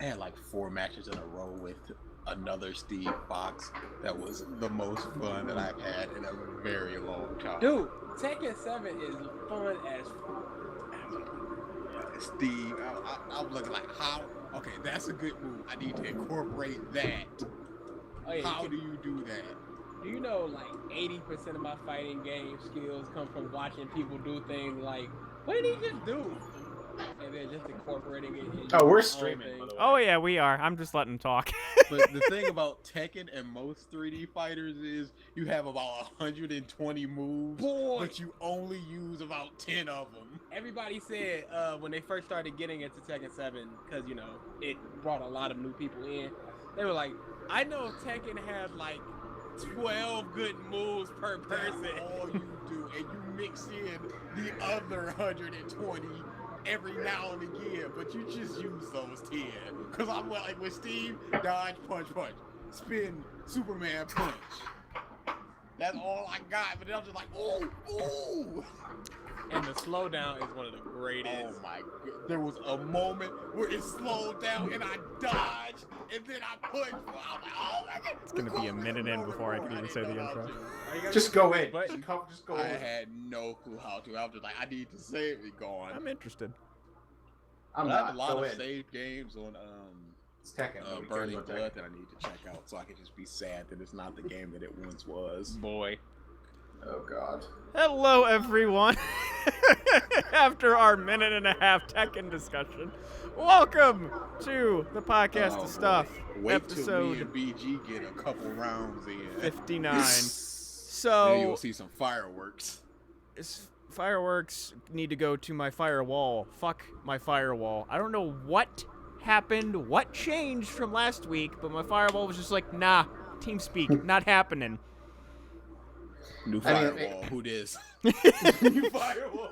had like 4 matches in a row with another Steve Fox. That was the most fun that I've had in a very long time. Dude, Tekken 7 is fun as Steve, I'm looking like how. Okay, that's a good move. I need to incorporate that. Oh, yeah, How do you do that? Do you know like 80% of my fighting game skills come from watching people do things like, what did he just do? And then just incorporating it in Oh, we're your own streaming, thing. by the way. Oh yeah, we are. I'm just letting him talk. But the thing about Tekken and most 3D fighters is you have about 120 moves, Boy. but you only use about 10 of them. Everybody said when they first started getting into Tekken 7, because, you know, it brought a lot of new people in, they were like, I know Tekken has like 12 good moves per person. That's all you do, and you mix in the other 120 every now and again, but you just use those 10. Because I'm like with Steve, dodge, punch, spin, Superman punch. That's all I got, but then I'm just like, ooh. And the slowdown is one of the greatest. Oh my god. There was a moment where it slowed down and I dodged and then I punched. I'm like, oh my god. It's gonna be a minute in before I can even say the intro. Just go in. Button. Just go I in. had no clue how to. I was just like, I need to save it going. I'm interested. I'm I have not. a lot Go of in. saved games on It's Tekken. Nobody cares Burning about Blood Tekken. that I need to check out so I can just be sad that it's not the game that it once was. Boy. Oh god. Hello, everyone. After our minute and a half Tekken discussion, welcome to the podcast Oh, of stuff. Wait till me Episode and BG get a couple rounds in. 59. Then So you'll see some fireworks. fireworks need to go to my firewall. Fuck my firewall. I don't know what happened, what changed from last week, but my firewall was just like, nah, TeamSpeak, not happening. New I mean, firewall. Who dis? New firewall.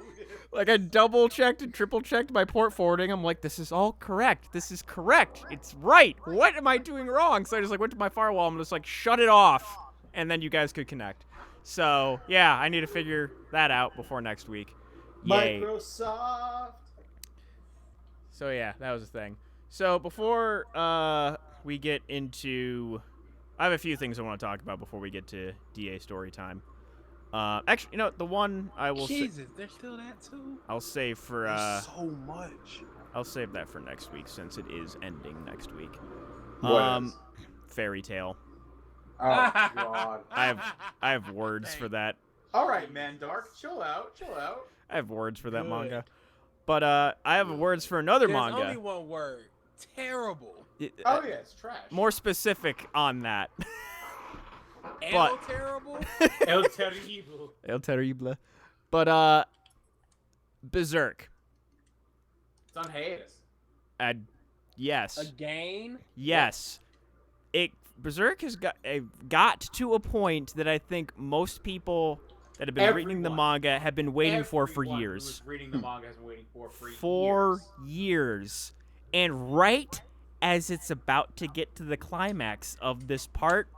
Like, I double checked and triple checked my port forwarding. I'm like, this is all correct. This is correct. It's right. What am I doing wrong? So I just like went to my firewall. I'm just like, shut it off, and then you guys could connect. So yeah, I need to figure that out before next week. Yay. Microsoft. So yeah, that was a thing. So before we get into, I have a few things I want to talk about before we get to DA story time. Actually, you know, the one I will Jesus, there's still that too? I'll save for There's so much. I'll save that for next week since it is ending next week. What is? Fairy Tale. Oh god. I have words for that. All right, man, Dark. Chill out. I have words for that Good. manga. But I have words for another There's manga. only one word. Terrible. Oh yeah, it's trash. More specific on that. El terrible? El Terrible. El Terrible. But Berserk. It's on hiatus. Yes. Again? Yes. Berserk has got to a point that I think most people that have been reading the Everyone. manga have been waiting for Everyone years. who was reading the manga has been waiting for For years. And right as it's about to get to the climax of this part,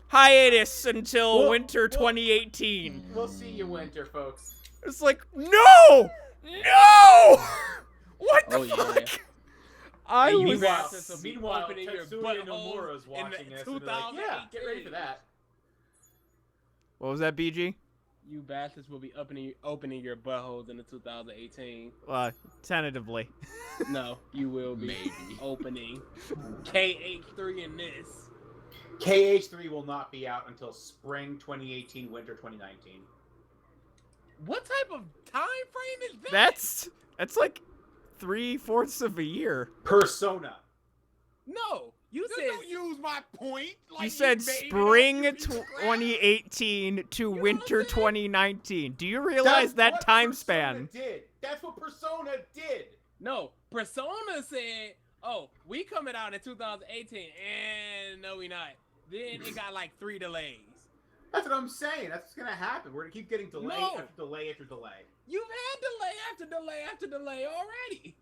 hiatus until Well, winter 2018. We'll see you winter, folks. It's like, no! No! What the Oh, yeah. fuck? I Hey, you was... bastards will be Meanwhile, opening your Tetsuya butthole Nomura's in watching the this. And they're like, yeah, get ready for that. What was that, BG? You bastards will be opening your buttholes in the 2018. Tentatively. No, you will be Maybe. opening KH3 in this. KH3 will not be out until spring 2018, winter 2019. What type of time frame is that? That's like 3/4 of a year. Persona. No, you Just said don't use my point. Like You said made it spring up to be crap. 2018 to winter said- 2019. Do you realize that what time Persona span? Did. That's what Persona did. no. Persona said, "Oh, we coming out in 2018," and no, we not. Then it got like 3 delays. That's what I'm saying. That's what's gonna happen. We're gonna keep getting delay No. after delay after delay. You've had delay after delay after delay already.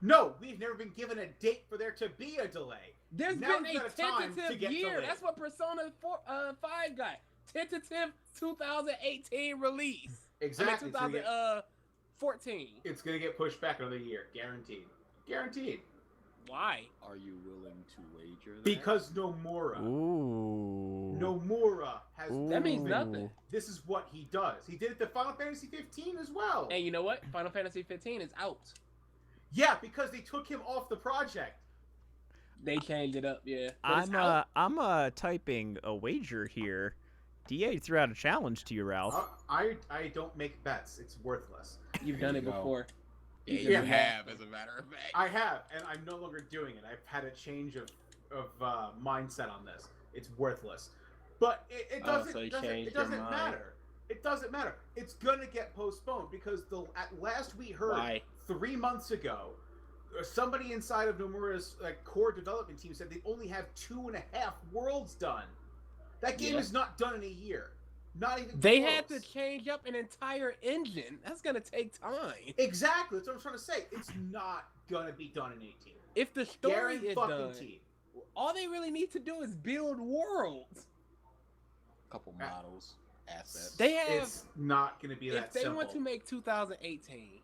No, we've never been given a date for there to be a delay. There's Now been we've a got a time to tentative get year. delayed. That's what Persona 5 got. Tentative 2018 release. Exactly. I mean, 2014. It's gonna get pushed back another year, guaranteed. Guaranteed. Why? Are you willing to wager that? Because Nomura. Ooh. Nomura has. That means Ooh. nothing. This is what he does. He did it to Final Fantasy 15 as well. And you know what? Final Fantasy 15 is out. Yeah, because they took him off the project. They changed it up, yeah. But it's I'm typing a wager here. DA threw out a challenge to you, Ralph. I don't make bets. It's worthless. You've done it There you go. before. Yeah, Yeah. you have, as a matter of fact. I have, and I'm no longer doing it. I've had a change of mindset on this. It's worthless. But it Oh, doesn't, so you doesn't changed it your doesn't mind. matter. It doesn't matter. It's gonna get postponed because at last we heard Why? 3 months ago, somebody inside of Nomura's core development team said they only have 2.5 worlds done. That game Yeah. is not done in a year. Not even. They close. had to change up an entire engine. That's gonna take time. Exactly. That's what I'm trying to say. It's not gonna be done in 18. If the story is done, Guaranteed. all they really need to do is build worlds. Couple models, assets. They have. It's not gonna be that If they simple. want to make 2018,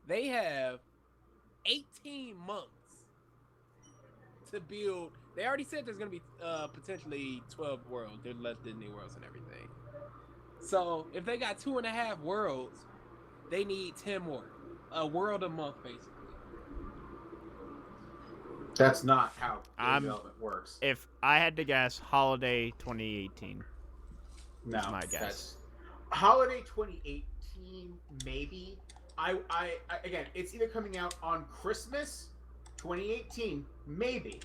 they have 18 months to build. They already said there's gonna be potentially 12 worlds. There's less Disney worlds and everything. So if they got 2.5 worlds, they need 10 more. A world a month, basically. That's not how I'm- development works. If I had to guess, holiday 2018. No, my guess. that's- Holiday 2018, maybe. I again, it's either coming out on Christmas 2018, maybe,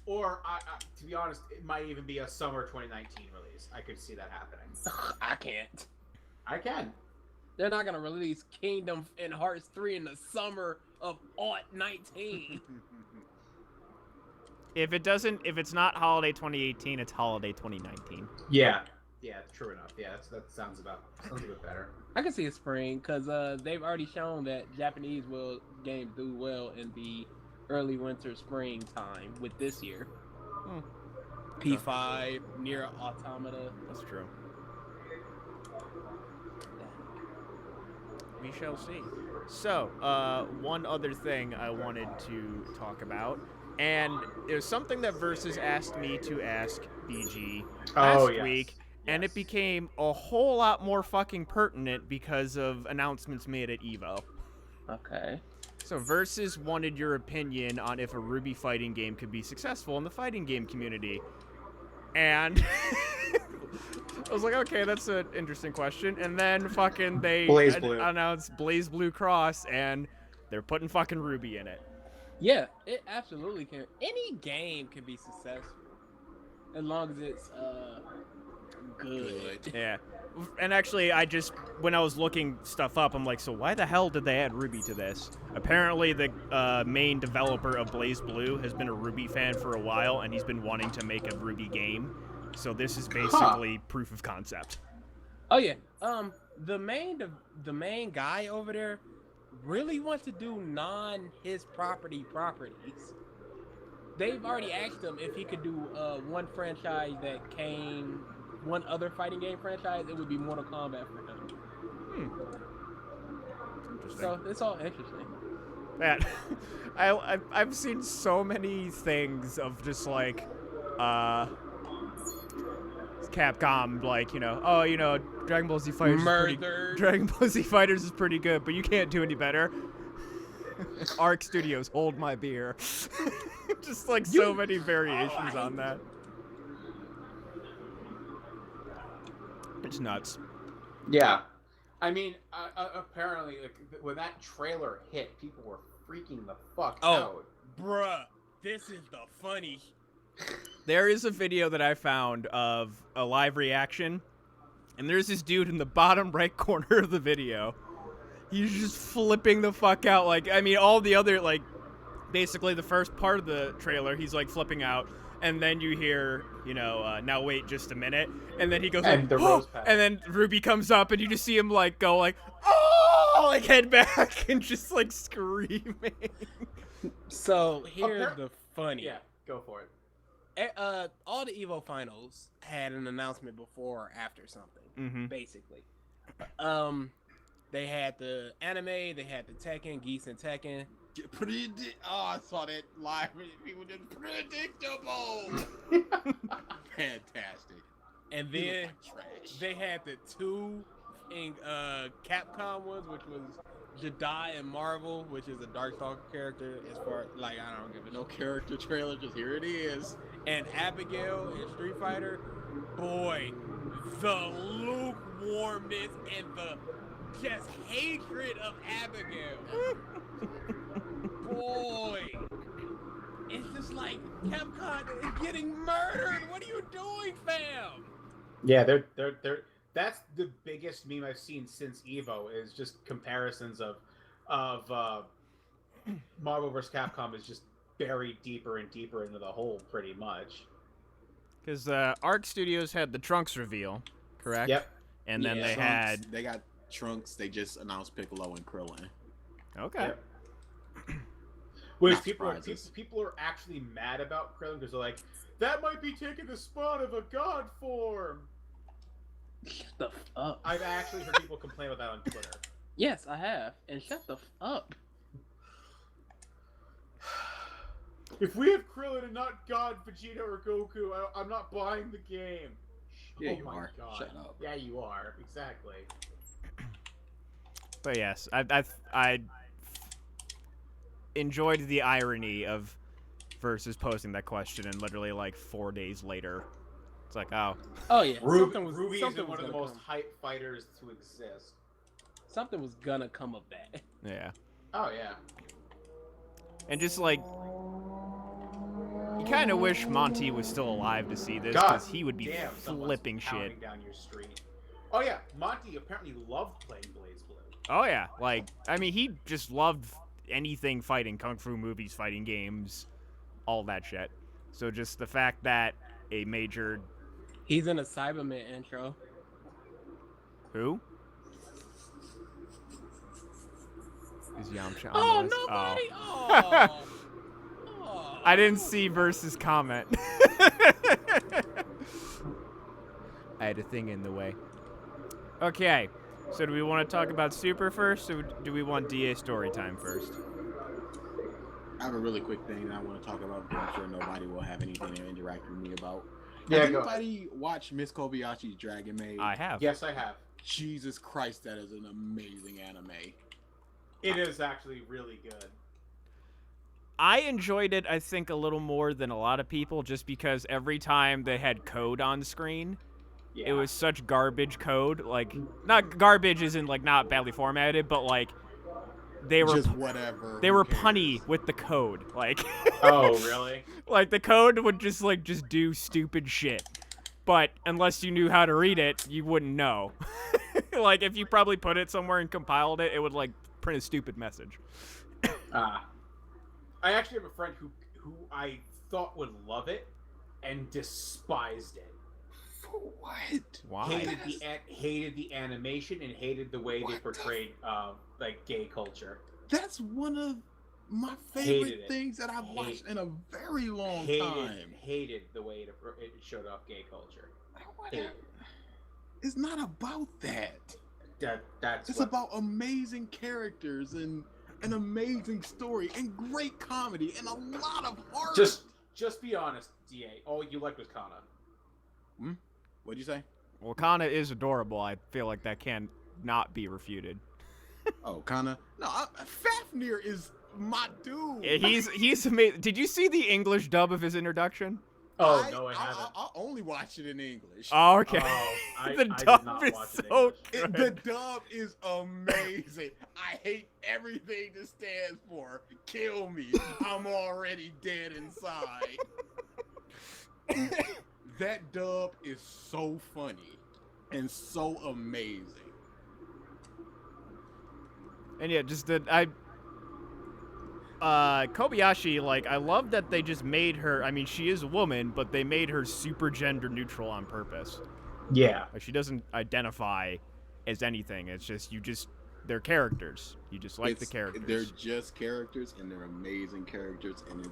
or to be honest, it might even be a summer 2019 release. I could see that happening. I can't. I can. They're not gonna release Kingdom and Hearts 3 in the summer of 19. If it's not holiday 2018, it's holiday 2019. Yeah, true enough. Yeah, that sounds a bit better. I can see a spring because they've already shown that Japanese games do well in the early winter spring time with this year. P5, Nier Automata. That's true. We shall see. So, one other thing I wanted to talk about, and it was something that Versus asked me to ask BG last week, and it became a whole lot more fucking pertinent because of announcements made at EVO. Okay. So Versus wanted your opinion on if a Ruby fighting game could be successful in the fighting game community. And I was like, okay, that's an interesting question. And then fucking they announced Blaze Blue Cross, and they're putting fucking Ruby in it. Yeah, it absolutely can. Any game can be successful as long as it's good. Yeah. And actually, when I was looking stuff up, I'm like, so why the hell did they add Ruby to this? Apparently, the main developer of Blaze Blue has been a Ruby fan for a while, and he's been wanting to make a Ruby game. So this is basically proof of concept. Oh yeah. The main guy over there really wants to do his properties. They've already asked him if he could do one other fighting game franchise. It would be Mortal Kombat for him. Interesting. So it's all interesting. Man, I've seen so many things of just like, Capcom, like, Dragon Ball Z Fighters Dragon Ball Z Fighters is pretty good, but you can't do any better. Arc Studios, hold my beer. Just like so many variations on that. It's nuts. Yeah, I mean, apparently, when that trailer hit, people were freaking the fuck out. Bruh, this is the funny. There is a video that I found of a live reaction, and there's this dude in the bottom right corner of the video. He's just flipping the fuck out. Like, I mean, all the other, like, basically the first part of the trailer, he's like flipping out, and then you hear, now wait just a minute, and then he goes And like, the rose petal. and then Ruby comes up, and you just see him like go like, oh, like head back and just like screaming. So here's the funny. Yeah, go for it. All the Evo finals had an announcement before or after something, basically. They had the anime, they had the Tekken, Geese and Tekken, I saw that live. People just predictable. Fantastic. And He then looked like trash. they had the two in Capcom ones, which was Jedi and Marvel, which is a Darkstalker character. As far like I don't give a No shit. character trailer, just here it is. And Abigail in Street Fighter, boy, the lukewarmness and the just hatred of Abigail. Boy, it's just like Capcom is getting murdered. What are you doing, fam? Yeah, they're that's the biggest meme I've seen since Evo is just comparisons of Marvel vs. Capcom is just buried deeper and deeper into the hole pretty much. Because Arc Studios had the Trunks reveal, correct? Yep. And then Yeah. they Trunks, had. They got Trunks. They just announced Piccolo and Krillin. Okay. Yep. Which Not surprises. people are actually mad about Krillin because they're like, that might be taking the spot of a god form. Shut the f up. I've actually heard people complain about that on Twitter. Yes, I have. And shut the f up. If we have Krillin and not God Vegeta or Goku, I'm not buying the game. Yeah, oh you my are. God. Shut up. Yeah, you are. Exactly. But yes, I enjoyed the irony of Versus posting that question and literally like 4 days later, it's like, oh, Oh yeah. Ruby is something one of the gonna most come. hype fighters to exist. Something was gonna come of that. yeah. Oh yeah. And just like, you kind of wish Monty was still alive to see this God because he would be damn, someone's flipping shit. pounding down your street. Oh yeah, Monty apparently loved playing BlazBlue. Oh yeah, like I mean, he just loved anything fighting, kung fu movies, fighting games, all that shit. So just the fact that a major He's in a Cyberman intro. who is Yamcha on Oh, the list? nobody! Oh. Oh. I didn't see Versus comment. I had a thing in the way. Okay, so do we want to talk about Super first, or do we want DA story time first? I have a really quick thing that I want to talk about because I'm sure nobody will have anything to interact with me about. Yeah, Has go ahead. anybody watched Miss Kobayashi's Dragon Maid? I have. Yes, I have. Jesus Christ, that is an amazing anime. It is actually really good. I enjoyed it, I think, a little more than a lot of people, just because every time they had code on screen, Yeah. it was such garbage code. Like, not garbage isn't like not badly formatted, but like they were Just whatever. they who were cares? punny with the code. Like, Oh really? like the code would just do stupid shit. But unless you knew how to read it, you wouldn't know. Like if you probably put it somewhere and compiled it, it would like print a stupid message. I actually have a friend who I thought would love it and despised it. For what? Why? Hated the animation and hated the way they What the portrayed like gay culture. That's one of my Hated favorite it. things that I've watched in a very long Hated time. hated the way it showed off gay culture. Hated it. It's not about that. That's It's what- about amazing characters and an amazing story and great comedy and a lot of heart. Just be honest, DA. All you liked was Kana. What'd you say? Well, Kana is adorable. I feel like that can not be refuted. Oh, Kana. No, Fafnir is my dude. He's amazing. Did you see the English dub of his introduction? Oh no, I haven't. I only watch it in English. Oh, okay. Oh, I the did dub not is watch it in so English. The good. dub is amazing. I hate everything this stands for. Kill me. I'm already dead inside. That dub is so funny and so amazing. And yeah, just that Kobayashi, like, I love that they just made her, I mean, she is a woman, but they made her super gender neutral on purpose. Yeah. Like, she doesn't identify as anything. It's just, they're characters. You just like the characters. They're just characters and they're amazing characters. And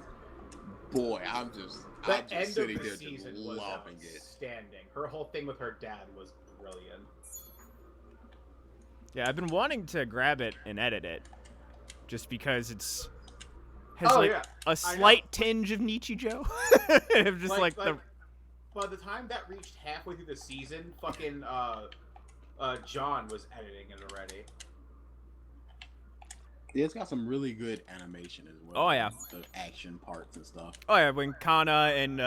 boy, I'm just That end of sitting the there season just was loving it. outstanding. Her whole thing with her dad was brilliant. Yeah, I've been wanting to grab it and edit it, just because has Oh, like yeah. a slight tinge of Nichijou. Just like the. By the time that reached halfway through the season, fucking John was editing it already. Yeah, it's got some really good animation as well. Oh, yeah. The action parts and stuff. Oh yeah, when Kana and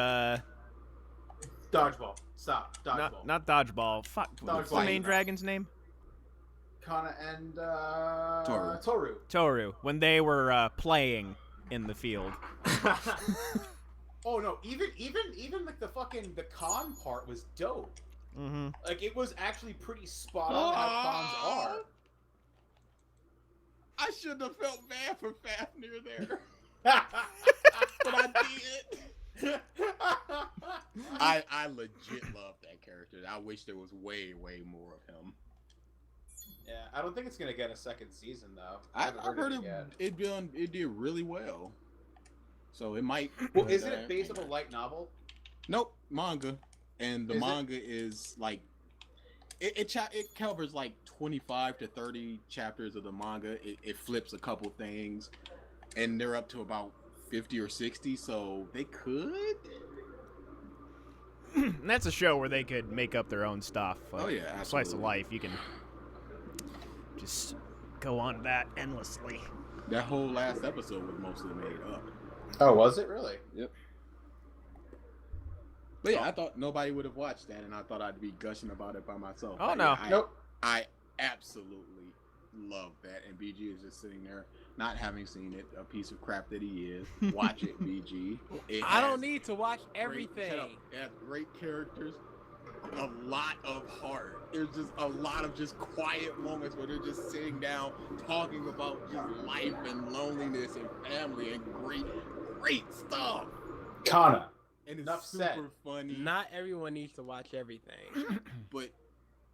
Dodgeball. Stop. Dodgeball. not dodgeball. Fuck. What's the Dodgeball. main dragon's name? Kana and Toru. Toru. When they were playing in the field. Oh no! Even like the con part was dope. Mm-hmm. Like it was actually pretty spot on how cons are. I shouldn't have felt bad for Fafnir there, but I did. I legit love that character. I wish there was way more of him. Yeah, I don't think it's gonna get a second season though. I've haven't heard it yet. it did really well. So it might. Well, isn't it based off a light novel? Nope, manga, and the Is it? manga is like it covers like 25 to 30 chapters of the manga. It flips a couple things, and they're up to about 50 or 60. So they could. And that's a show where they could make up their own stuff. Like, Oh, yeah, Slice of absolutely. life. You can just go on that endlessly. That whole last episode was mostly made up. Oh, was it really? Yep. But yeah, I thought nobody would have watched that, and I thought I'd be gushing about it by myself. Oh, But no. yeah, Nope. I absolutely love that, and BG is just sitting there, not having seen it, a piece of crap that he is. Watch it, BG. I don't need to watch everything. It has great characters, a lot of heart. There's just a lot of just quiet moments where they're just sitting down talking about just life and loneliness and family and great stuff. Kana. And it's Enough super said. funny. Not everyone needs to watch everything. But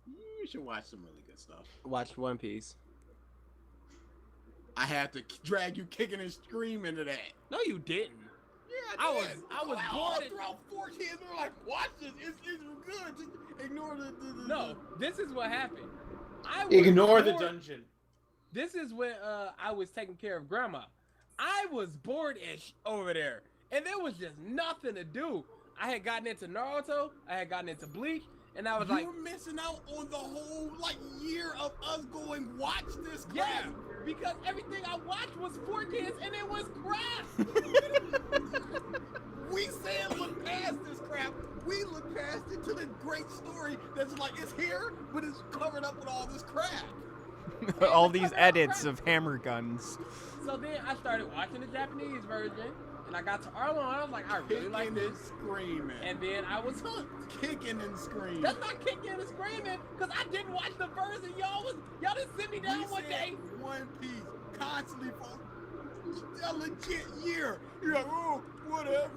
you should watch some really good stuff. Watch One Piece. I had to drag you kicking and screaming into that. No, you didn't. Yeah, I did. was all bored. throughout 4 kids. They're like, watch this. It's good. Just ignore the No, this is what happened. I was Ignore the bored. dungeon. This is when I was taking care of grandma. I was bored over there, and there was just nothing to do. I had gotten into Naruto, I had gotten into Bleach, and I was like, You're missing out on the whole year of us going watch this crap. yes, because everything I watched was 4 kids, and it was crap. We said look past this crap. We look past it to the great story that's like it's here, but it's covered up with all this crap. All these edits of hammer guns. So then I started watching the Japanese version, and I got to Arlong, and I was like, I really like Kicking this. and screaming. And then I was hooked. Kicking and screaming. That's not kicking and screaming, because I didn't watch the verse, and y'all didn't sit me down We one said day. One Piece constantly for a legit year. You're like, oh, whatever.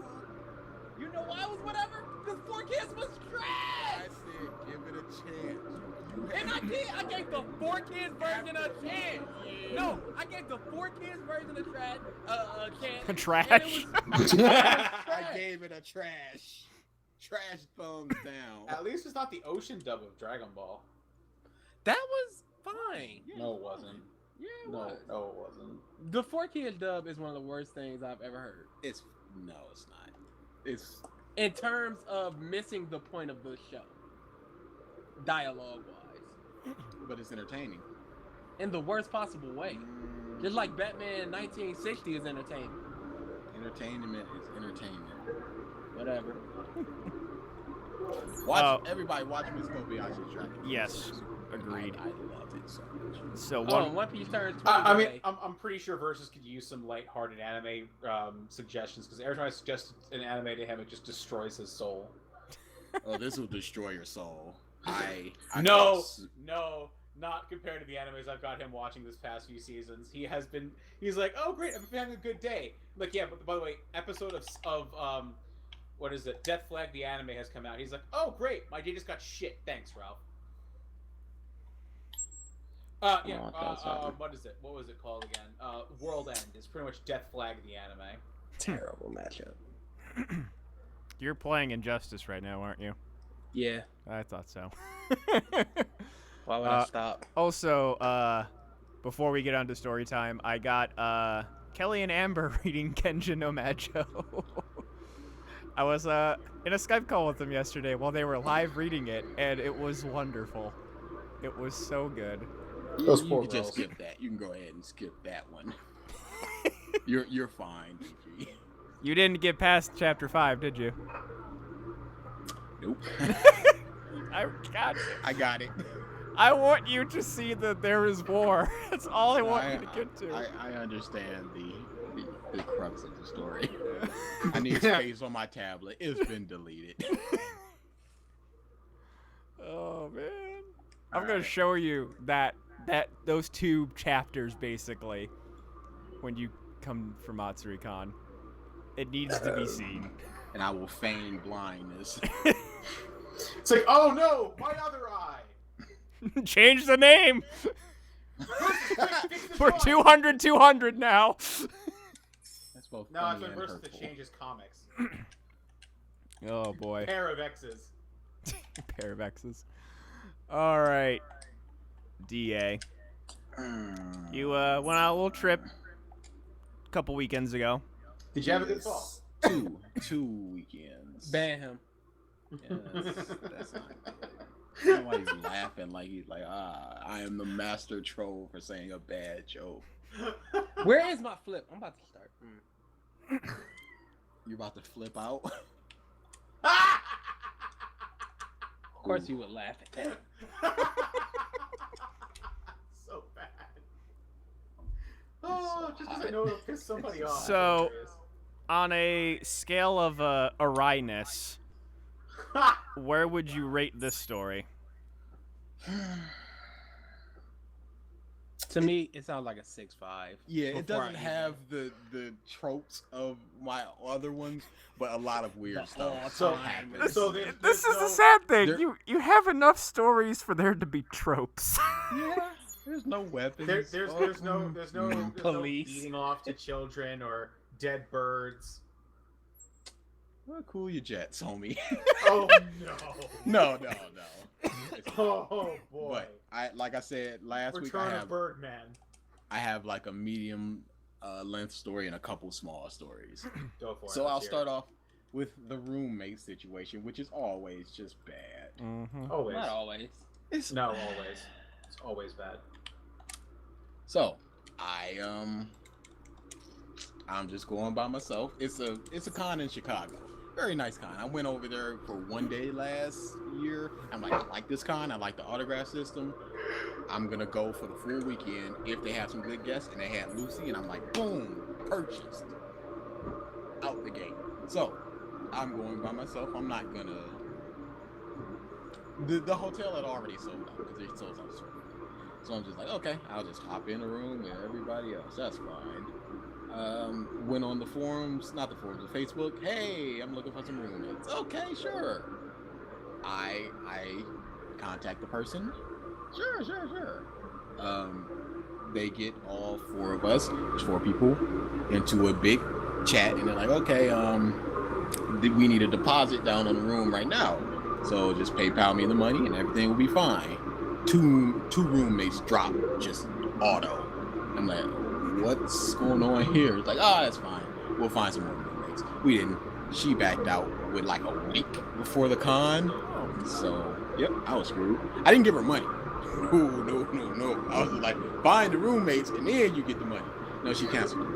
You know why it was whatever? Because 4 kids was I trash. said, give it a chance. You And I did. I gave the 4 kids version a chance. No, I gave the 4 kids version a chance. Trash? And it was trash. I gave it a trash thumbs down. At least it's not the ocean dub of Dragon Ball. That was fine. No, it wasn't. Yeah, it No, was. no, it wasn't. The 4 kids dub is one of the worst things I've ever heard. It's not. It's In terms of missing the point of the show. Dialogue-wise. but it's entertaining. In the worst possible way. Just like Batman 1960 is entertaining. Entertainment is entertainment. Whatever. Watch everybody watch Miss Kobayashi's Dragon. Yes, agreed. I love it so much. So Oh, one. One Piece turns 20 I mean, today. I'm pretty sure Versus could use some lighthearted anime suggestions because every time I suggest an anime to him, it just destroys his soul. Oh, this will destroy your soul. No, not compared to the animes I've got him watching this past few seasons. He's like, oh great, I've been having a good day. Like, yeah, but by the way, episode of what is it? Death Flag the anime has come out. He's like, oh great, my day just got shit. Thanks, Ralph. What is it? What was it called again? World End is pretty much Death Flag the anime. Terrible matchup. You're playing Injustice right now, aren't you? Yeah. I thought so. Why would I stop? Also, before we get on to story time, I got Kelly and Amber reading Kenja no Majo. I was in a Skype call with them yesterday while they were live reading it, and it was wonderful. It was so good. Those You poor can just girls. skip that. You can go ahead and skip that one. You're fine, DG. You didn't get past chapter 5, did you? Nope. God, I got it. I want you to see that there is war. That's all I want you to get to. I understand the crux of the story. I need space on my tablet. It's been deleted. Oh man. I'm gonna show you that those 2 chapters basically when you come for MatsuriCon. It needs to be seen. And I will feign blindness. It's like, oh no, my other eye. Change the name. We're 200 now. That's both No, funny it's when and versus the hurtful. changes comics. Oh boy. Pair of X's. Pair of X's. All right. DA. You went on a little trip a couple weekends ago. Did you have a good fall? Two weekends. Ban him. That's not. I don't know why he's laughing like he's like, I am the master troll for saying a bad joke. Where is my flip? I'm about to start. You're about to flip out. Of course you would laugh at that. So bad. Oh, just because I know it'll piss somebody off. So- On a scale of awryness, where would you rate this story? To me, it sounds like a 6.5. Yeah, it Before I doesn't even- have the tropes of my other ones, but a lot of weird The stuff So- happens. so This is no- the sad thing. there- You have enough stories for there to be tropes. Yeah, there's no weapons. There's no Police. beating off to children or dead birds. Well, cool your jets, homie. Oh no. no. It's- Oh boy. But like I said last week, Return of Birdman. I have like a medium length story and a couple small stories. Go for it. So I'll let's hear start it. off with the roommate situation, which is always just bad. Mm-hmm. Always. Not always. It's No, always. It's always bad. So I'm just going by myself. It's a con in Chicago. Very nice con. I went over there for one day last year. I'm like, I like this con. I like the autograph system. I'm gonna go for the full weekend if they have some good guests. And they had Lucy, and I'm like, boom, purchased out the gate. So I'm going by myself. I'm not gonna. The hotel had already sold out because they sold out so quickly. So I'm just like, okay, I'll just hop in the room with everybody else. That's fine. Went on the forums, not the forums, the Facebook. Hey, I'm looking for some roommates. Okay, sure. I contact the person. Sure. They get all 4 of us, there's 4 people, into a big chat, and they're like, okay, we need a deposit down on the room right now. So just PayPal me the money, and everything will be fine. Two roommates drop just auto. I'm like, what's going on here? It's like, that's fine. We'll find some more roommates. We didn't. She backed out with like a week before the con. So, yep, I was screwed. I didn't give her money. No. I was just like, find the roommates and then you get the money. No, she canceled it.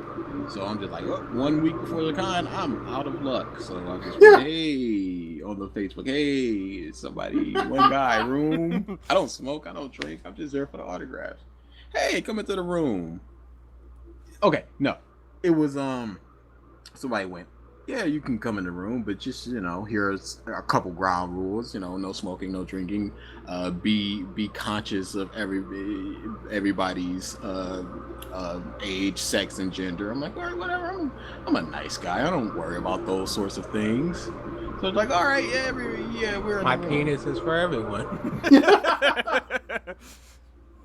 So I'm just like, 1 week before the con, I'm out of luck. So I just went, hey, on the Facebook, hey, somebody, one guy, room. I don't smoke, I don't drink. I'm just there for the autographs. Hey, come into the room. Okay, no. It was somebody went, yeah, you can come in the room, but just, here's a couple ground rules, no smoking, no drinking, be conscious of everybody's age, sex, and gender. I'm like, all right, whatever, I'm a nice guy, I don't worry about those sorts of things. So it's like, all right, we're in My the room. penis is for everyone.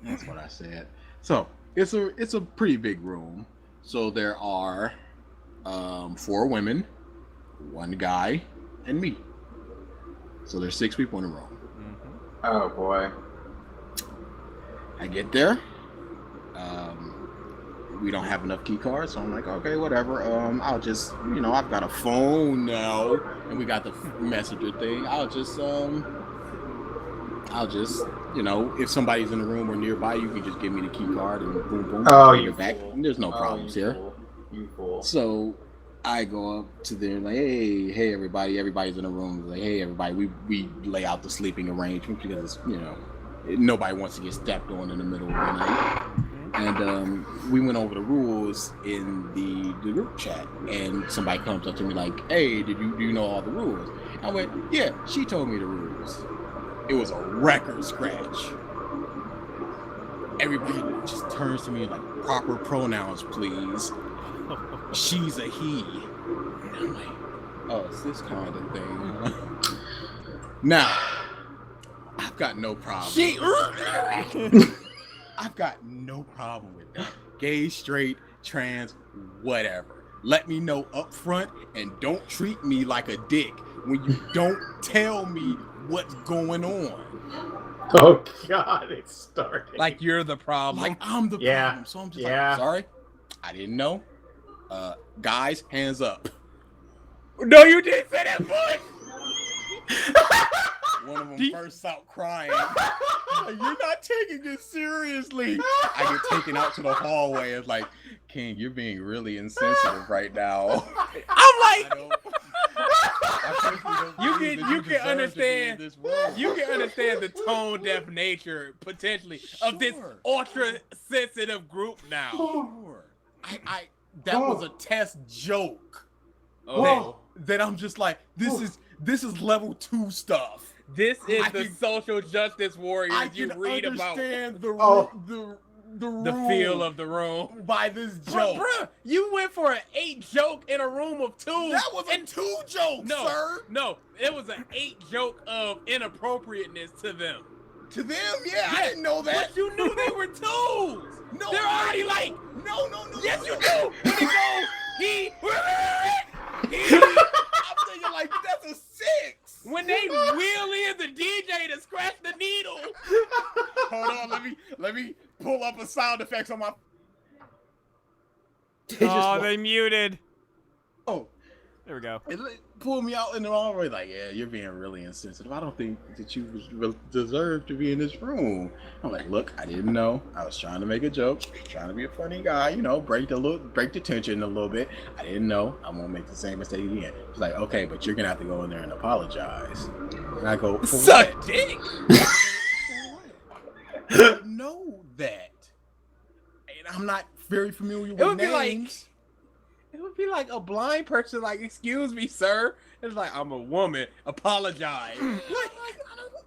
That's what I said. So it's a pretty big room. So there are 4 women, 1 guy, and me. So there's 6 people in the room. Oh boy. I get there. we don't have enough key cards. So I'm like, okay, whatever. I'll just, I've got a phone now, and we got the messenger thing. I'll just, if somebody's in the room or nearby, you can just give me the key card and boom, boom, Oh, bring you it back. fool. There's no problems here. You fool. So I go up to there like, hey, everybody. Everybody's in the room. Like, hey, everybody. We lay out the sleeping arrangement because it's, nobody wants to get stepped on in the middle of the night. And we went over the rules in the group chat, and somebody comes up to me like, hey, do you know all the rules? I went, yeah, she told me the rules. It was a record scratch. Everybody just turns to me like, proper pronouns, please. She's a he. And I'm like, oh, it's this kind of thing. Now, I've got no problem. I've got no problem with that. Gay, straight, trans, whatever. Let me know up front, and don't treat me like a dick when you don't tell me what's going on. Oh God, it's starting. Like you're the problem. Like I'm the Yeah. problem. So I'm just Yeah. like, sorry, I didn't know. Guys, hands up. No, you didn't say that, boy. One of them bursts out crying. You're not taking this seriously. I get taken out to the hallway. It's like, King, you're being really insensitive right now. I'm like, You you can understand. You can understand the tone deaf nature potentially of this Sure. ultra sensitive group now. Sure. That was a test joke. Oh, That I'm just like, this is level 2 stuff. this is I the can- social justice warriors I you can read about. understand the Oh. The room feel of the room. by this Bruh, joke. you went for an 8 joke in a room of 2. That was a 2 joke, No, sir. no, it was an 8 joke of inappropriateness to them. To them, yeah, I didn't know that. But you knew they were 2s. No, They're I- already like, No. yes, you do. When it goes, he. I'm thinking like that's a 6. When they wheel in the DJ to scratch the needle. Hold on, let me pull up a sound effects on my. Oh, they muted. Oh, There we go. it pulled me out in the hallway. Like, yeah, you're being really insensitive. I don't think that you deserve to be in this room. I'm like, look, I didn't know. I was trying to make a joke, trying to be a funny guy. Break the tension a little bit. I didn't know. I won't make the same mistake again. It's like, okay, but you're gonna have to go in there and apologize. And I go, for Suck what? dick. I don't know that, and I'm not very familiar with would be like- names. It would be like a blind person, like, excuse me, sir. It's like, I'm a woman. Apologize. What? Like,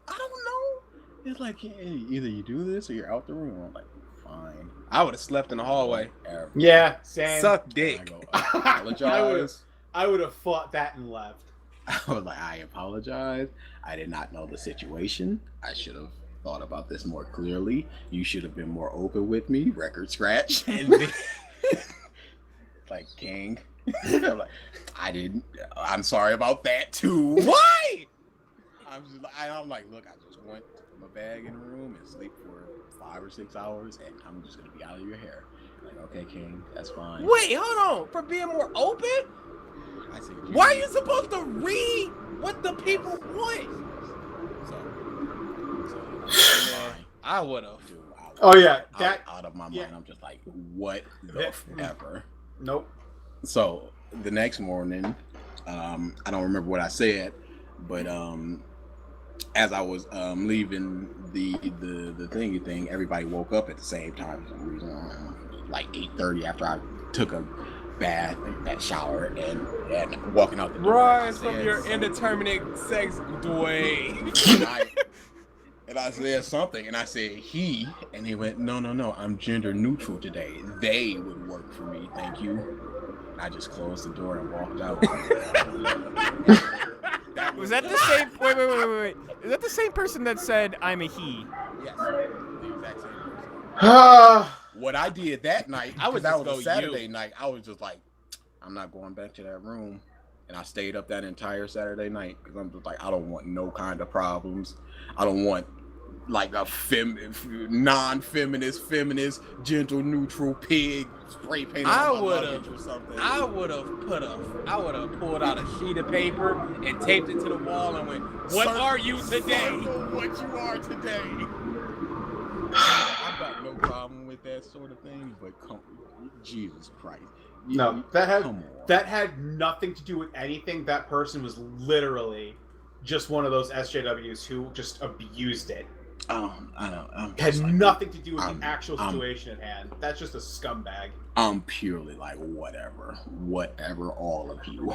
I don't know. It's like, hey, either you do this or you're out the room. I'm like, fine. I would have slept in the hallway. Whatever. Yeah, same. Suck I dick. go, I apologize. I would have fought that and left. I was like, I apologize. I did not know the situation. I should have thought about this more clearly. You should have been more open with me. Record scratch. And then, like, King. I'm like, I'm sorry about that too. Why? I'm like, look, I just want my bag in the room and sleep for 5 or 6 hours, and I'm just gonna be out of your hair. Like, okay, King, that's fine. Wait, hold on. For being more open? I said, Why are you supposed to read what the people want? I would have. Dude, Oh, yeah, out of my yeah. mind. I'm just like, what the ever? Nope. So the next morning, I don't remember what I said, but as I was leaving the thingy thing, everybody woke up at the same time for some reason. Like 8:30 after I took a bath, that shower, and walking out the door. Rise I from said your something. indeterminate sex, Dwayne. And I said something, and I said he, and he went, no, I'm gender neutral today. They would work for me, thank you. And I just closed the door and walked out. Was that the same? Wait. Is that the same person that said I'm a he? Yes, the exact same person. What I did that night, I would that just was go a Saturday you. night, I was just like, I'm not going back to that room. And I stayed up that entire Saturday night because I'm just like, I don't want no kind of problems. I don't want like a non-feminist, feminist, gentle, neutral pig spray painted I on my would've- luggage or something. I would have pulled out a sheet of paper and taped it to the wall and went, "What are you today?" Circle what you are today. I've got no problem with that sort of thing, but Jesus Christ. No, that come on. had nothing to do with anything. That person was literally just one of those SJWs who just abused it. I know. Had nothing to do with I'm- the actual I'm- situation at hand. That's just a scumbag. I'm purely like whatever, all of you.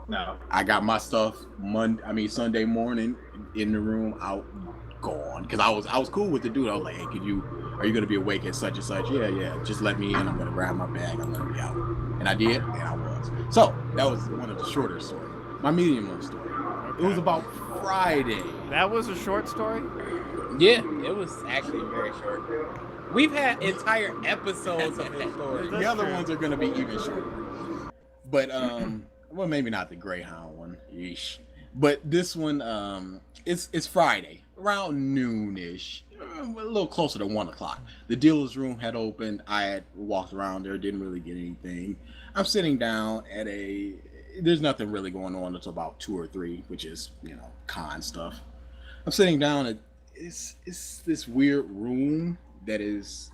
No. I got my stuff Sunday morning in the room out gone because I was cool with the dude. I was like, hey, are you gonna be awake at such and such? Yeah, just let me in. I'm gonna grab my bag. I'm gonna be out. And I did, and I was. So that was one of the shorter stories. My medium story. It was about Friday. That was a short story? Yeah, it was actually very short. We've had entire episodes of this story. The other ones are gonna be even shorter. But well, maybe not the Greyhound one. Yeesh. But this one, it's Friday around noonish, a little closer to 1 o'clock. The dealer's room had opened. I had walked around there, didn't really get anything. I'm sitting down at there's nothing really going on until about 2 or 3, which is con stuff. I'm sitting down at it's this weird room that is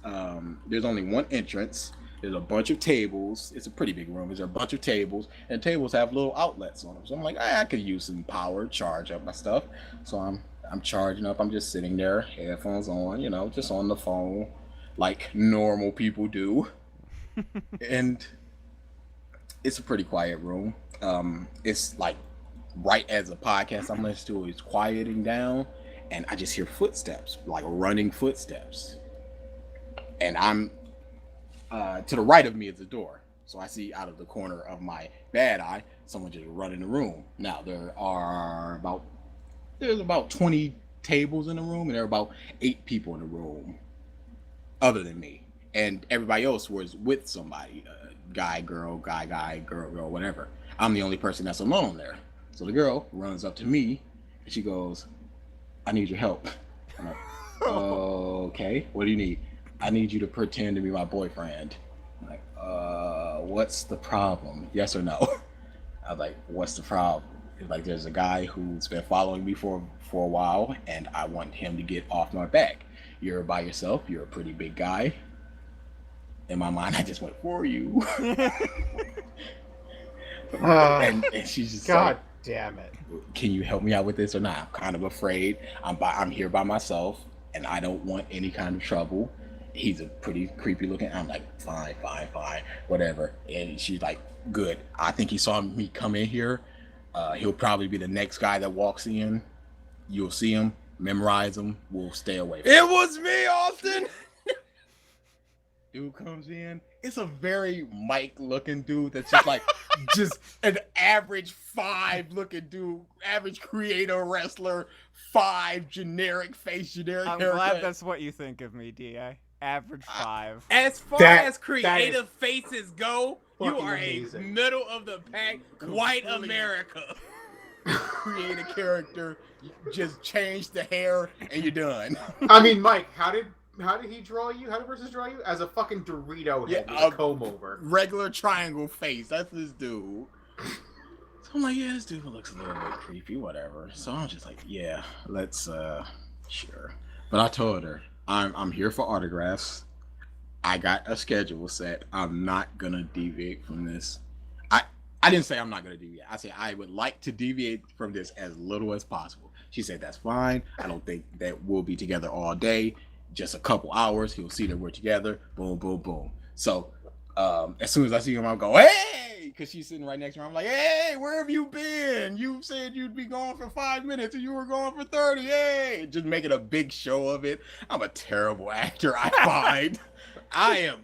there's only one entrance. There's a bunch of tables. It's a pretty big room. There's a bunch of tables, and tables have little outlets on them. So I'm like, I could use some power, charge up my stuff. So I'm charging up. I'm just sitting there, headphones on, just on the phone, like normal people do. And it's a pretty quiet room. It's like right as a podcast I'm listening to is quieting down, and I just hear footsteps, like running footsteps. And I'm to the right of me is the door. So I see out of the corner of my bad eye, someone just running the room. Now there's about 20 tables in the room, and there are about 8 people in the room other than me. And everybody else was with somebody, guy, girl, guy, girl, whatever. I'm the only person that's alone there. So the girl runs up to me and she goes, I need your help. I'm like, okay, what do you need? I need you to pretend to be my boyfriend. I'm like, what's the problem? Yes or no? I was like, what's the problem? It's like, there's a guy who's been following me for a while, and I want him to get off my back. You're by yourself. You're a pretty big guy. In my mind, I just went, for you. And she's just God like, damn it. can you help me out with this or not? I'm kind of afraid. I'm here by myself, and I don't want any kind of trouble. He's a pretty creepy looking. I'm like, fine, whatever. And she's like, good. I think he saw me come in here. He'll probably be the next guy that walks in. You'll see him, memorize him. We'll stay away from him. It was me, Austin. Dude comes in. It's a very Mike looking dude that's just like just an average 5 looking dude, average creator wrestler, 5 generic face, generic I'm haircut. glad that's what you think of me, DI. Average 5. As far That- as creative faces go, you fucking are amazing. a middle of the pack, white America. Create a character, just change the hair, and you're done. I mean, Mike, how did he draw you? How did Versus draw you? As a fucking Dorito head Yeah, with a comb over. Regular triangle face. That's this dude. So I'm like, yeah, this dude looks a little bit creepy, whatever. So I'm just like, yeah, let's sure. But I told her, I'm here for autographs. I got a schedule set. I'm not gonna deviate from this. I didn't say I'm not gonna deviate. I said I would like to deviate from this as little as possible. She said that's fine. I don't think that we'll be together all day. Just a couple hours. He'll see that we're together. Boom, boom, boom. So as soon as I see him, I'll go, hey, because she's sitting right next to me. I'm like, hey, where have you been? You said you'd be gone for 5 minutes and you were gone for 30. Hey, just making a big show of it. I'm a terrible actor, I find. I am.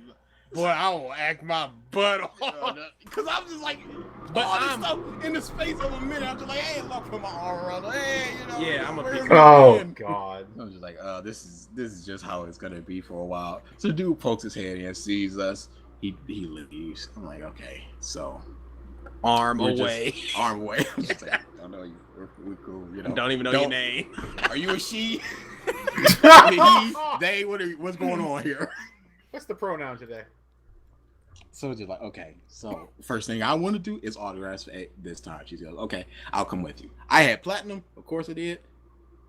Boy, I will act my butt off. Because I'm just like, but all this stuff in the space of a minute, I'm just like, hey, look, put my arm around her. Hey, Yeah, I'm a where piece have of- you been? God. I'm just like, this is just how it's gonna be for a while. So the dude pokes his head in, sees us, he leaves. I'm like, okay, so Arm we're just- away. arm away. I'm just like, I don't know you. We're cool, Don't even know your Don't- name. Are you a she? What's going on here? What's the pronoun today? So just like, okay, so first thing I want to do is autographs this time. She goes, okay, I'll come with you. I had platinum, of course I did.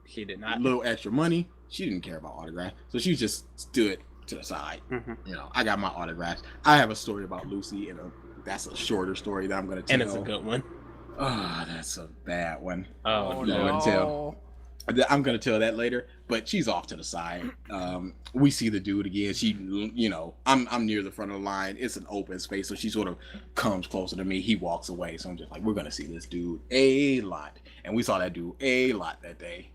She did A not. little extra money. She didn't care about autographs, so she just stood to the side. Mhm. You know, I got my autographs. I have a story about Lucy, and that's a shorter story that I'm gonna tell. And it's a good one. Oh, that's a bad one. Oh, no. no. Tell. I'm gonna tell that later, but she's off to the side. We see the dude again. She, you know, I'm near the front of the line. It's an open space, so she sort of comes closer to me. He walks away, so I'm just like, we're gonna see this dude a lot, and we saw that dude a lot that day.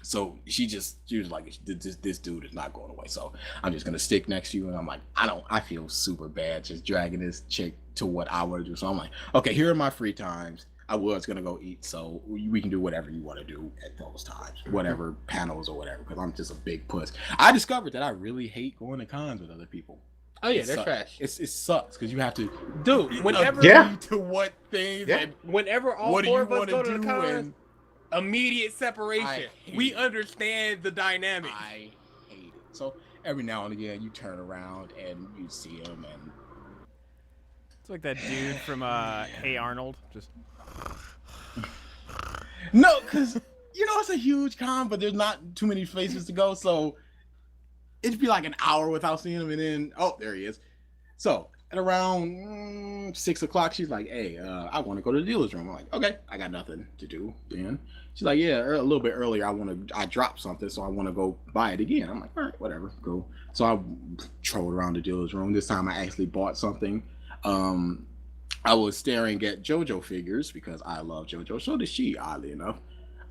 So she was like, this dude is not going away. So I'm just gonna stick next to you, and I'm like, I feel super bad just dragging this chick to what I want to do. So I'm like, okay, here are my free times. I was gonna go eat, so we can do whatever you want to do at those times, whatever panels or whatever, because I'm just a big puss. I discovered that I really hate going to cons with other people. Oh yeah, It they're sucks. trash. It sucks because you have to Dude, whenever Yeah. To what things Yeah. and whenever all what do four you of us want go to to the do? cons, And immediate I separation. hate We it. understand the dynamic. I hate it. So every now and again, you turn around and you see him, and It's like that dude from Hey Arnold. Just no, because you know it's a huge con, but there's not too many places to go, so it'd be like an hour without seeing him, and then there he is. So at around 6 o'clock, she's like, "Hey, I want to go to the dealer's room." I'm like, "Okay, I got nothing to do then." She's like, "Yeah, a little bit earlier, I dropped something, so I want to go buy it again." I'm like, "All right, whatever, go." So I trolled around the dealer's room. This time, I actually bought something. I was staring at JoJo figures because I love JoJo. So does she, oddly enough.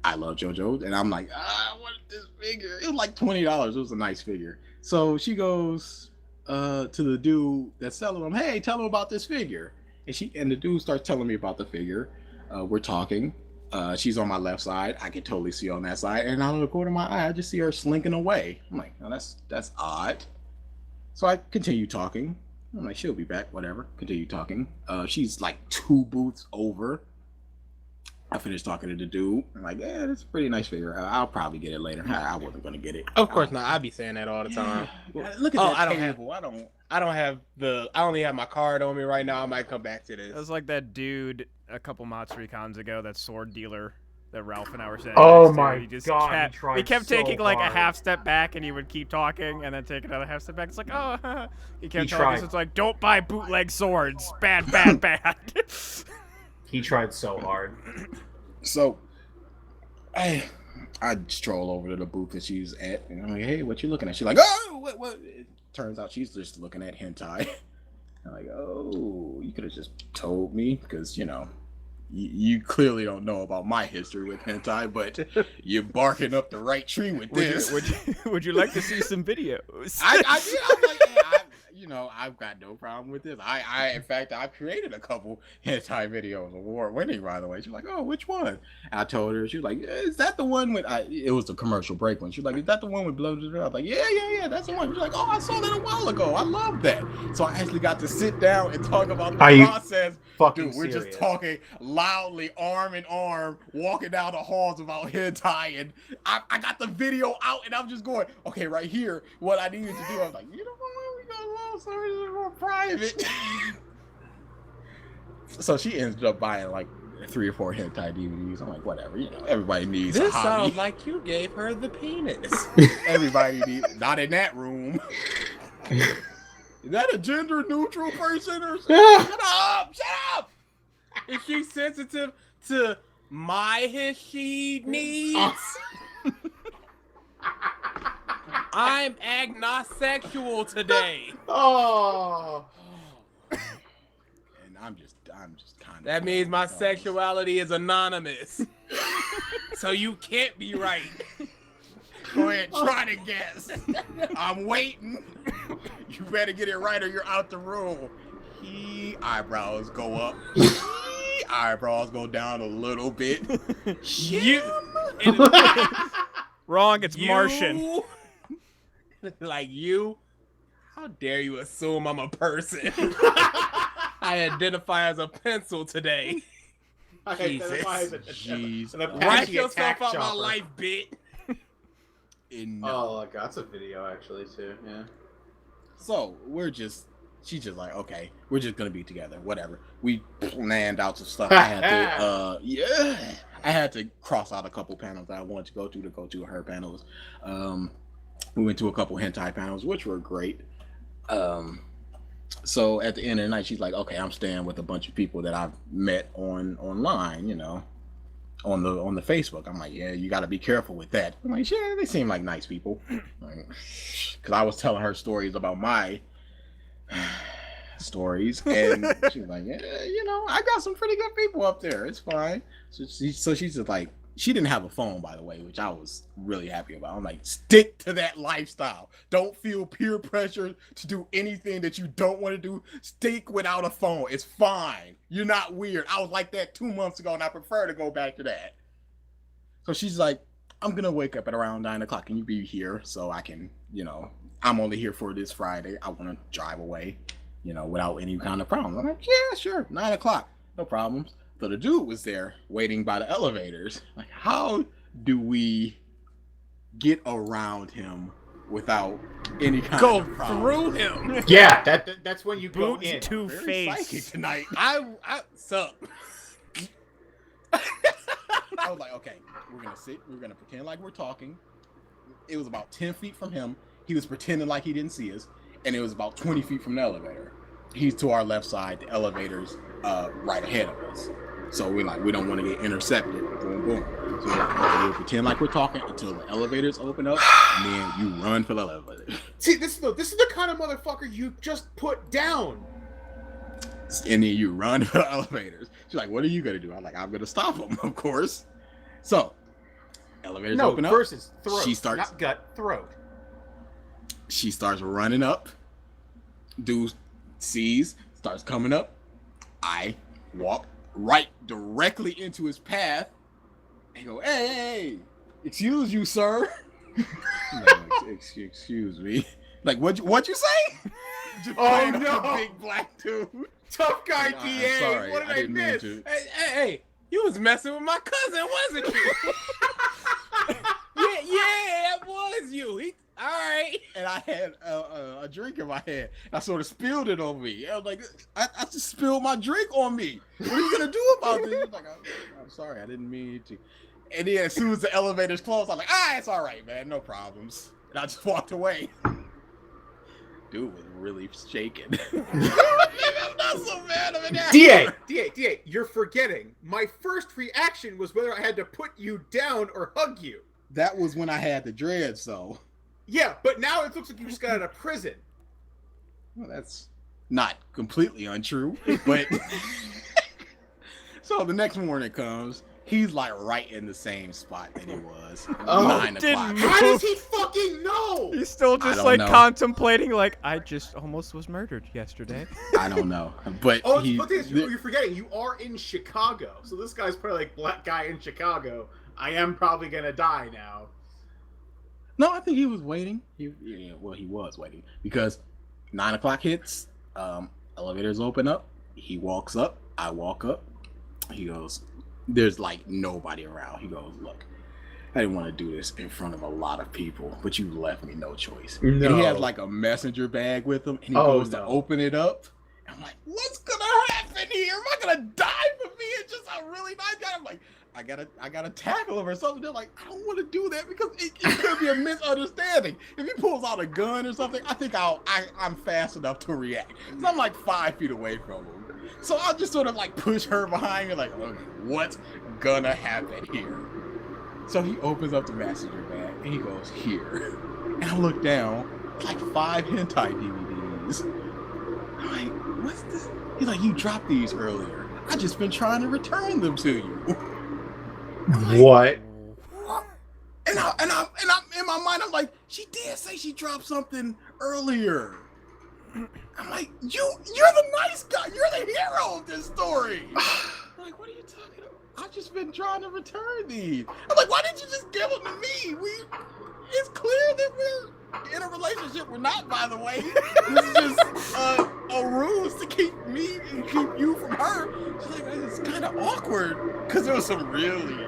I love JoJo, and I'm like, I want this figure. It was like $20. It was a nice figure. So she goes to the dude that's selling them, "Hey, tell him about this figure." And the dude starts telling me about the figure. We're talking. She's on my left side. I can totally see on that side, and out of the corner of my eye, I just see her slinking away. I'm like, "Oh, that's odd." So I continue talking. I'm like, she'll be back, whatever. Continue talking. She's like 2 booths over. I finished talking to the dude. I'm like, yeah, that's a pretty nice figure. I'll probably get it later. I wasn't gonna get it. Of course not. I be saying that all the time. Look at Oh, that I don't have- table. I only have my card on me right now. I might come back to That this. was like that dude a couple Matsuri cons ago, that sword dealer that Ralph and I were saying. Oh next to. my He just God, he kept, tried he kept so taking like a hard. half step back, and he would keep talking, and then take another half step back. It's like, oh, he kept He talking. tried. So it's like, don't buy bootleg swords. Bad, bad, bad. He tried so hard. So I stroll over to the booth that she's at, and I'm like, "Hey, what you looking at?" She's like, "Oh, what?" It turns out she's just looking at hentai. I'm like, "Oh, you could have just told me, because you know, you clearly don't know about my history with hentai, but you're barking up the right tree with this." Would you like to see some videos? I did. I'm like, hey, I've got no problem with this. In fact, I've created a couple hentai videos, award-winning, by the way. She's like, "Oh, which one?" I told her. She was like, "Is that the one with?" It was the commercial break one. She was like, "Is that the one with blows it up?" I was like, "Yeah, that's the one." She's like, "Oh, I saw that a while ago. I love that." So I actually got to sit down and talk about the Are you process. Fucking Dude, we're serious. just talking loudly, arm in arm, walking down the halls about hentai, and I got the video out, and I'm just going, okay, right here, what I needed to do. I was like, you know what, we got a little something more private. So she ended up buying like 3 or 4 hentai DVDs. I'm like, whatever, everybody needs This a hobby. sounds like you gave her the penis. Everybody needs, not in that room. Is that a gender neutral person or something? Shut up! Is she sensitive to my she needs? I'm agnosexual today. Oh. And I'm just kind of. That means my sexuality is anonymous. So you can't be right. Go ahead, try to guess. I'm waiting. You better get it right or you're out the room. Eyebrows go up. Eyebrows go down a little bit. You, Wrong. It's Martian. Like you. How dare you assume I'm a person? I identify as a pencil today. I Jesus. identify as Jeez. an Apache Write yourself attack out my chopper. life, bit. enough. Oh, like that's a video actually too. Yeah. So she's just like, okay, we're just gonna be together, whatever. We planned out some stuff. I had to cross out a couple panels that I wanted to go to her panels. We went to a couple hentai panels, which were great. So at the end of the night, she's like, okay, I'm staying with a bunch of people that I've met online, you know, on the Facebook. I'm like, yeah, you got to be careful with that. I'm like, yeah, they seem like nice people. Because I was telling her stories about my stories, and she was like, yeah, you know, I got some pretty good people up there. It's fine. So she's just like, she didn't have a phone, by the way, which I was really happy about. I'm like, stick to that lifestyle. Don't feel peer pressure to do anything that you don't want to do. Stick without a phone. It's fine. You're not weird. I was like that 2 months ago, and I prefer to go back to that. So she's like, I'm going to wake up at around 9 o'clock. Can you be here so I can, you know, I'm only here for this Friday. I want to drive away, you know, without any kind of problem. I'm like, yeah, sure. 9 o'clock. No problems. So the dude was there waiting by the elevators. Like, how do we get around him without any kind Go of problem? through him. Yeah, that's when you go Boot in. to Very psychic face. tonight. I sup. I was like, okay, we're gonna sit. We're gonna pretend like we're talking. It was about 10 feet from him. He was pretending like he didn't see us, and it was about 20 feet from the elevator. He's to our left side. The elevator's right ahead of us. So we don't want to get intercepted. Boom, boom. So we're like, okay, we'll pretend like we're talking until the elevators open up, and then you run for the elevator. See, this is the kind of motherfucker you just put down. And then you run for the elevators. She's like, what are you gonna do? I'm like, I'm gonna stop him, of course. So elevators open up. Versus throat. She starts- not gut, throat. She starts running up. Dude sees, starts coming up. I walk right directly into his path and go, hey, excuse you, sir. Like, excuse me. Like, what'd you say? Just Oh, playing up no. the big black dude. Tough guy I'm DA. sorry, What did I I, didn't mean miss? to. Hey, you was messing with my cousin, wasn't you? yeah, it was you. All right. And I had a drink in my hand. I sort of spilled it on me. I was like, I just spilled my drink on me. What are you gonna do about this? He's like, I'm sorry, I didn't mean to. And then as soon as the elevators closed, I'm like, it's all right, man, no problems. And I just walked away. Dude was really shaking. I'm not so mad of an DA, you're forgetting. My first reaction was whether I had to put you down or hug you. That was when I had the dreads, though. Yeah, but now it looks like you just got out of prison. Well, that's not completely untrue, but so the next morning comes, he's like right in the same spot that he was. 9 o'clock. didn't How does he fucking know? He's still I just don't like know. contemplating, like, I just almost was murdered yesterday. I don't know, but Oh, he. but this, you're forgetting. You are in Chicago, so this guy's probably like black guy in Chicago. I am probably gonna die now. No, I think he was waiting. He was waiting because 9 o'clock hits. Elevators open up. He walks up. I walk up. He goes, "There's like nobody around." He goes, "Look, I didn't want to do this in front of a lot of people, but you left me no choice." No. And he has like a messenger bag with him, and he Oh, goes to no. open it up. And I'm like, "What's gonna happen here? Am I gonna die for being just a really nice guy?" I'm like, I gotta tackle him or something. They're like, I don't want to do that because it could be a misunderstanding. If he pulls out a gun or something, I think I'm fast enough to react. So I'm like 5 feet away from him. So I'll just sort of like push her behind me, like, okay, what's gonna happen here? So he opens up the messenger bag and he goes, here. And I look down, like 5 hentai DVDs. I'm like, what's this? He's like, you dropped these earlier. I just been trying to return them to you. What? And I'm in my mind, I'm like, she did say she dropped something earlier. I'm like, you're the nice guy. You're the hero of this story. I'm like, what are you talking about? I've just been trying to return these. I'm like, why didn't you just give them to me? It's clear that we're in a relationship. We're not, by the way. This is just a ruse to keep me and keep you from her. She's like, it's kind of awkward because there was some really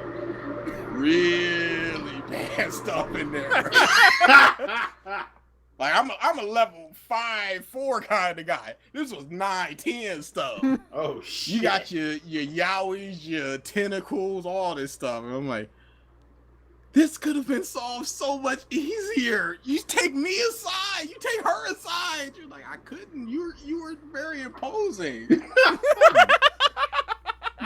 bad stuff in there. Like I'm a level 5-4 kind of guy. This was 9-10 stuff. Oh shit! You got your yaois, your tentacles, all this stuff. And I'm like, this could have been solved so much easier. You take me aside. You take her aside. You're like, I couldn't. You were very imposing.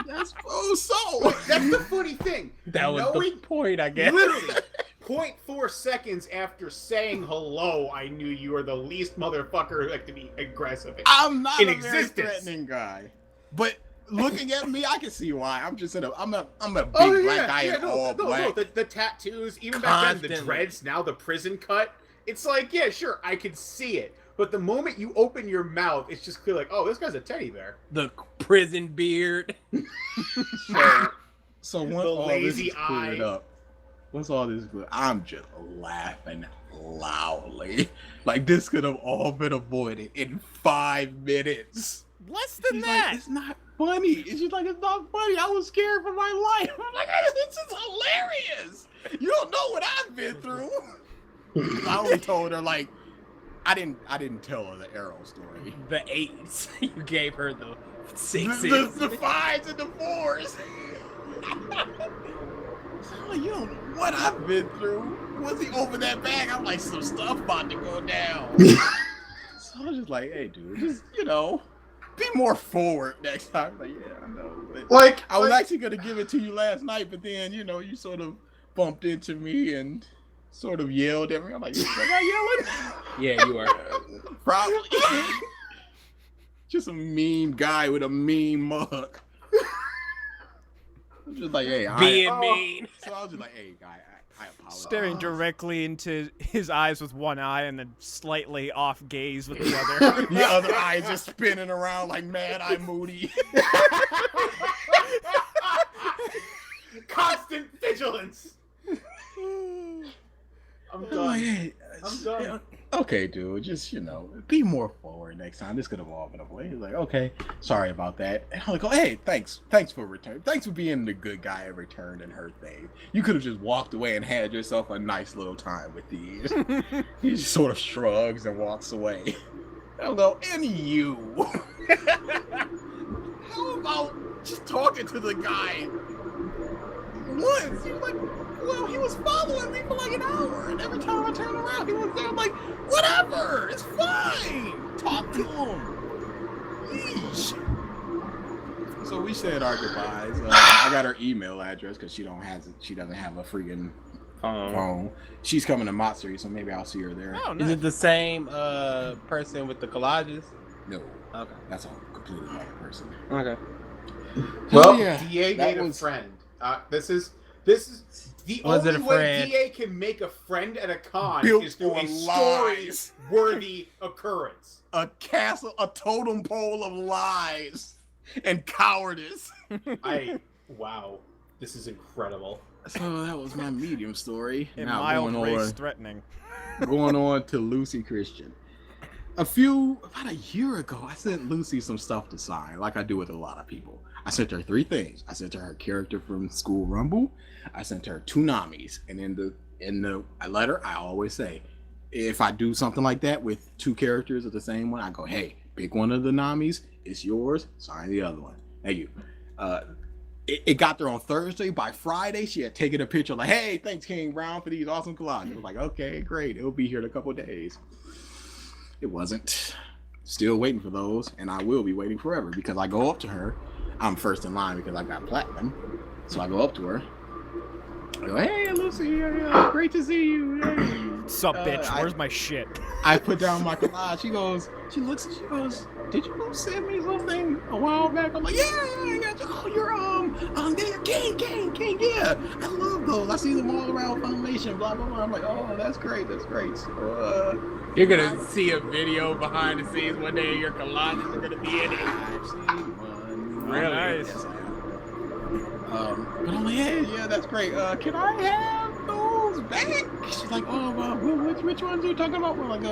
That's so. That's the funny thing. That was the Knowing point, I guess. literally 0.4 seconds after saying hello, I knew you were the least motherfucker who liked to be aggressive. I'm not In a very existence. threatening guy, but looking at me, I can see why. I'm just I'm a big Oh, black guy in all black. The tattoos, even back then, the Constantly. dreads, now the prison cut. It's like, yeah, sure, I could see it. But the moment you open your mouth, it's just clear like, oh, this guy's a teddy bear. The prison beard. So once The all lazy this is cleared eye. up, once all this is clear, I'm just laughing loudly. Like this could have all been avoided in 5 minutes. Less than She's that. like, it's not funny. It's just like, it's not funny. I was scared for my life. I'm like, this is hilarious. You don't know what I've been through. I only told her like, I didn't tell her the Arrow story. The 8s. You gave her the 6s. The 5s and the 4s. So you don't know what I've been through. Once he opened that bag, I'm like, some stuff about to go down. So I was just like, hey, dude, just, be more forward next time. Like, yeah, I know. But Like, I was actually going to give it to you last night, but then, you sort of bumped into me and sort of yelled at me. I'm like, was I yelling? Yeah, you are. Probably. Just a mean guy with a mean mug. I'm just like, hey, Being mean. So I was just like, hey, guy, I apologize. Staring directly into his eyes with one eye and then slightly off gaze with the other. The other eye just spinning around like Mad Eye Moody. constant vigilance. I'm I'm like, done. hey, I'm done. okay, dude, just, be more forward next time. This could have all been avoided. He's like, okay, sorry about that. And I'm like, oh, hey, thanks for return. Thanks for being the good guy and returned and her thing. You could have just walked away and had yourself a nice little time with these. He just sort of shrugs and walks away. I'll go, and you. How about just talking to the guy once? He was like, well, he was following me for like an hour, and every time I turned around, he was there. I'm like, whatever, it's fine. Talk to him. Yeesh. So we said our goodbyes. I got her email address because she doesn't have a freaking phone. She's coming to Matsuri, so maybe I'll see her there. Oh, Is nice. it the same person with the collages? No, Okay. that's a completely another person. Okay. Well, yeah, DA that made a was- friend. This is the Was it only a way friend? DA can make a friend at a con Built is through a on lies. story-worthy occurrence. A castle, a totem pole of lies and cowardice. Wow, this is incredible. So that was my medium story. In Now mild going race on, threatening. going on to Lucy Christian. About a year ago, I sent Lucy some stuff to sign, like I do with a lot of people. I sent her 3 things. I sent her character from School Rumble. I sent her 2 Namis, and in the letter, I always say, if I do something like that with 2 characters of the same one, I go, hey, pick one of the Namis. It's yours. Sign the other one. Thank you. It got there on Thursday. By Friday, she had taken a picture like, hey, thanks, King Brown, for these awesome collages. I was like, okay, great. It'll be here in a couple of days. It wasn't. Still waiting for those, and I will be waiting forever because I go up to her. I'm first in line because I got platinum. So I go up to her. I go, hey, Lucy, great to see you. Hey. Sup, bitch? Where's my shit? I put down my collage. She goes, did you send me something a while back? I'm like, yeah, I got you. Oh, you're there, King, yeah. I love those. I see them all around Funimation, blah, blah, blah. I'm like, oh, that's great. So, You're gonna see a video behind the scenes one day. Your collages are gonna be in it. I've seen one. Really? Nice. Yes, I have. But I'm like, yeah, that's great. Can I have those back? She's like, oh, which ones are you talking about? Well, like,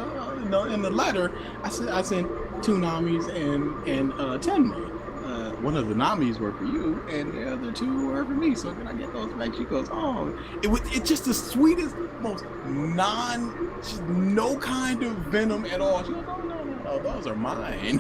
in the letter, I sent 2 Namis and 10 men. one of the nominees were for you, and the other two were for me. So can I get those back? She goes, oh, it's just the sweetest, most no kind of venom at all. She goes, oh, no, those are mine.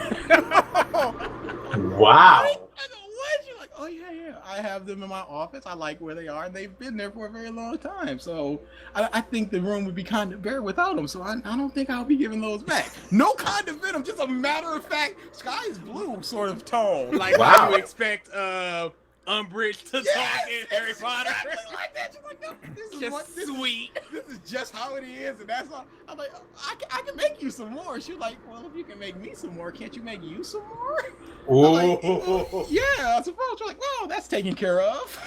Wow. I go, what? You're like, oh yeah, I have them in my office. I like where they are, and they've been there for a very long time. So I think the room would be kind of bare without them. So I don't think I'll be giving those back. No kind of venom, just a matter of fact, sky is blue sort of tone. Like Wow. how you expect Umbridge to talk in Harry Potter. Exactly like that. She's like, no, this is Just sweet. This is just how it is, and that's all. I'm like, I can make you some more. She's like, well, if you can make me some more, can't you make you some more? I'm like, yeah, I suppose. You're like, well, that's taken care of.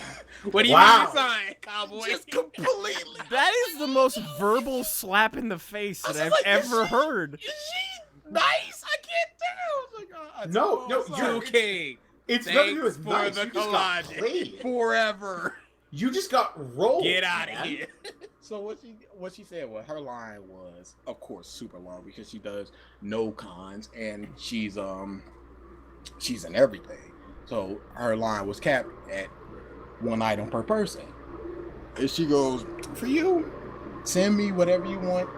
What do you Wow. need to sign, cowboy? Just completely. That is the most verbal slap in the face I that was I've like, ever heard. Is she nice? I can't tell. I was like, I No, suppose you're- so. Okay. It's nothing to do Thanks with for nice. the You just got collage. played. Forever. You just got rolled. Get out of man. here. So what she said was her line was, of course, super long because she does no cons and she's in everything. So her line was capped at one item per person. And she goes, for you, send me whatever you want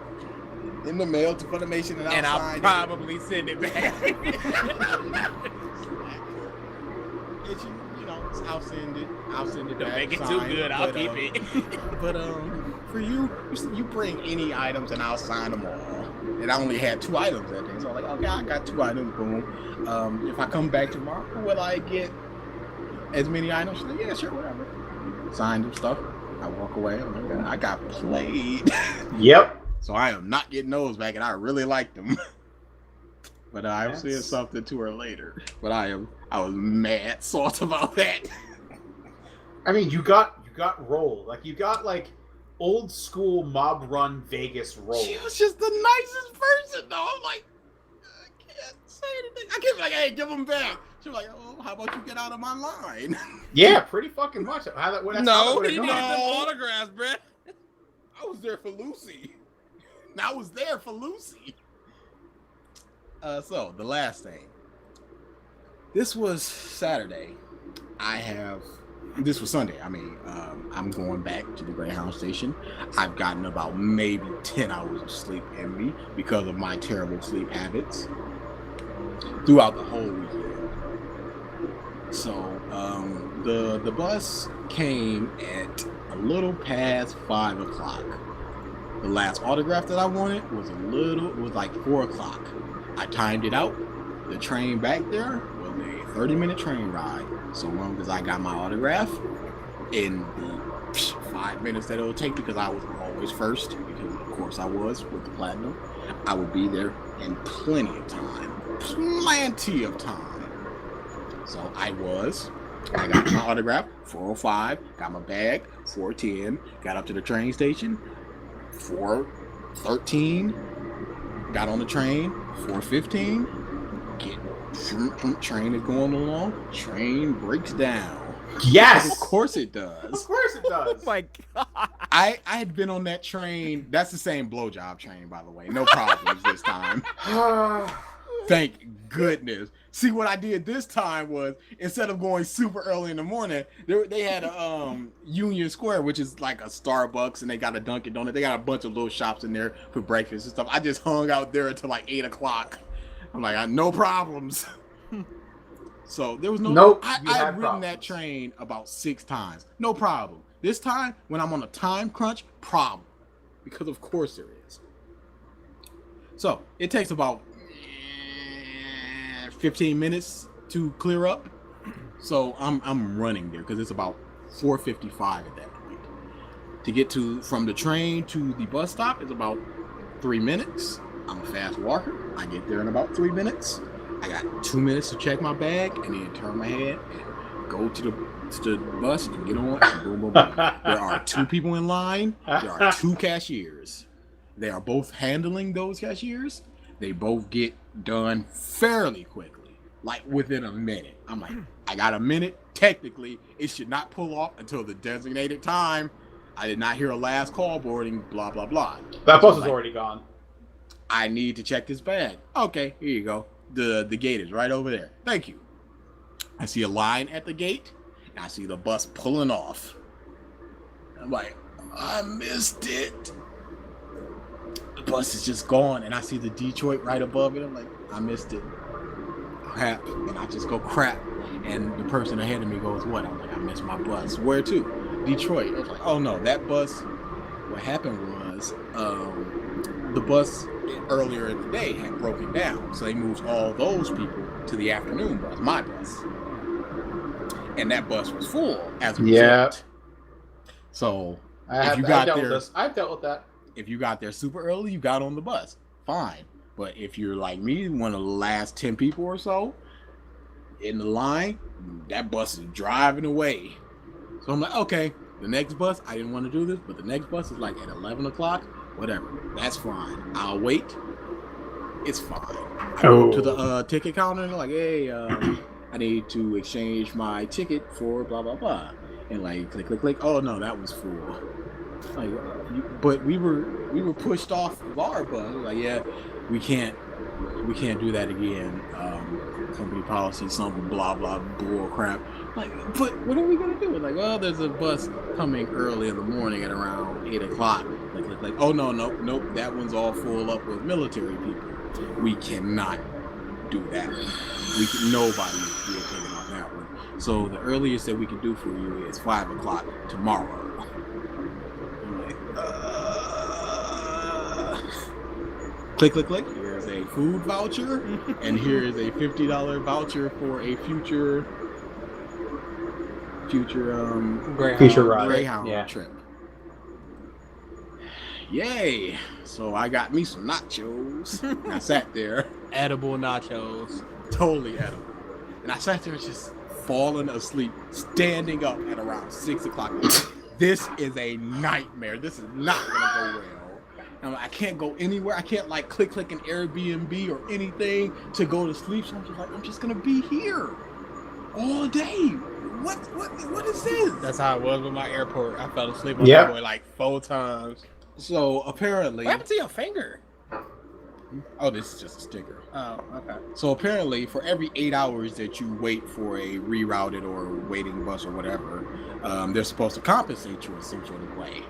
in the mail to Funimation and I'll sign it. probably send it back. And she, I'll send it. Don't back, make it too signed, good. I'll but, keep it. But for you bring any items and I'll sign them all. And I only had 2 items that day, so I'm like, okay, I got 2 items. Boom. If I come back tomorrow, will I get as many items? She's like, yeah, sure, whatever. Signed them stuff. I walk away. I'm like, I got played. Yep. So I am not getting those back, and I really liked them. But I'll say Yes. something to her later. But I was mad salt about that. I mean, you got rolled. Like you got like old school mob run Vegas roll. She was just the nicest person, though. I'm like, I can't say anything. I can't be like, hey, give them back. She was like, oh, how about you get out of my line? Yeah, pretty fucking much. That's how that would've he gone. needed them autographs, bruh. I was there for Lucy. I was there for Lucy. So the last thing. This was Saturday. This was Sunday. I mean, I'm going back to the Greyhound station. I've gotten about maybe 10 hours of sleep in me because of my terrible sleep habits throughout the whole weekend. So the bus came at a little past 5 o'clock. The last autograph that I wanted was like 4 o'clock. I timed it out. The train back there was a 30-minute train ride. So long as I got my autograph in the 5 minutes that it'll take, because I was always first, because of course I was with the platinum, I would be there in plenty of time. Plenty of time. So I got my autograph, 4:05, got my bag, 4:10, got up to the train station, 4:13, got on the train, 4:15, train is going along, train breaks down. Yes. Of course it Of does. course it Oh does. my god. I had been on that train. That's the same blowjob train, by the way. No problems this time. Thank goodness. See, what I did this time was, instead of going super early in the morning, they had a Union Square, which is like a Starbucks, and they got a Dunkin' Donut. They got a bunch of little shops in there for breakfast and stuff. I just hung out there until like 8 o'clock. I'm like, no problems. So there was no. Nope, I you had had ridden that problems. train about 6 times. No problem. This time, when I'm on a time crunch, problem. Because of course there is. So it takes about 15 minutes to clear up. So I'm running there because it's about 4:55 at that point. To get from the train to the bus stop is about 3 minutes. I'm a fast walker. I get there in about 3 minutes. I got 2 minutes to check my bag and then turn my head and go to the bus and get on and boom, boom, boom. There are 2 people in line. There are 2 cashiers. They are both handling those cashiers. They both get done fairly quickly, like within a minute. I'm like, I got a minute. Technically, it should not pull off until the designated time. I did not hear a last call boarding, blah, blah, blah. That bus is Like, already gone. I need to check this bag. Okay, here you go. The gate is right over there. Thank you. I see a line at the gate, and I see the bus pulling off. I'm like, I missed it. The bus is just gone, and I see the Detroit right above it. I'm like, I missed it. Crap. And I just go crap. And the person ahead of me goes, what? I'm like, I missed my bus. Where to? Detroit. I was like, oh no, that bus. What happened was the bus earlier in the day had broken down. So they moved all those people to the afternoon bus, my bus. And that bus was full as a result. So I've dealt with that. If you got there super early, you got on the bus. Fine. But if you're like me, one of the last 10 people or so in the line, that bus is driving away. So I'm like, okay, the next bus, I didn't want to do this, but the next bus is like at 11 o'clock, whatever. That's fine. I'll wait. It's fine. I go to the ticket counter and like, hey, I need to exchange my ticket for blah, blah, blah. And like, click, click, click. Oh, no, that was full. Like, but we were pushed off of our bus. Like, yeah, we can't do that again. Company policy, something, blah, blah, bull crap. Like, but what are we gonna do? Like, oh, there's a bus coming early in the morning at around 8 o'clock. Like, oh no, nope, that one's all full up with military people. We cannot do that. Nobody will be taking off that one. So the earliest that we can do for you is 5 o'clock tomorrow. I'm like, click, click, click. Here's a food voucher, and here is a $50 voucher for a future Greyhound trip. Yay! So I got me some nachos. And I sat there, Edible nachos. totally edible, and I sat there just falling asleep, standing up at around 6 o'clock. This is a nightmare. This is not gonna go well. I can't go anywhere. I can't like click an Airbnb or anything to go to sleep. So I'm just like, I'm just gonna be here all day. What is this? That's how it was with my airport. I fell asleep on the boy like 4 times. So apparently, What happened to your finger? oh, this is just a sticker. Oh, okay. So apparently, for every 8 hours that you wait for a rerouted or waiting bus or whatever, they're supposed to compensate you in some sort of way.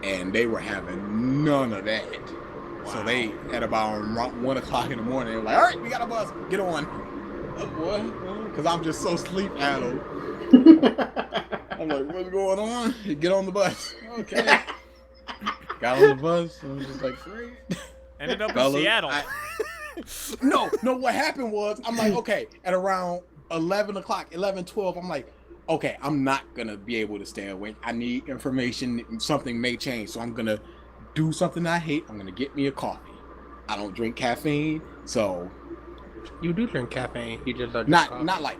And they were having none of that. Wow. So they, at about 1 o'clock in the morning, they were like, all right, we got a bus, get on. What? Because I'm just so sleep addled. I'm like, what's going on? Get on the bus. Okay. Got on the bus. I was just like, great. Ended up in Seattle. No, what happened was, I'm like, okay, at around 11 o'clock, 11, 12, I'm like, okay, I'm not going to be able to stay awake. I need information. Something may change. So I'm going to do something I hate. I'm going to get me a coffee. I don't drink caffeine. So. You do drink caffeine. You just don't not like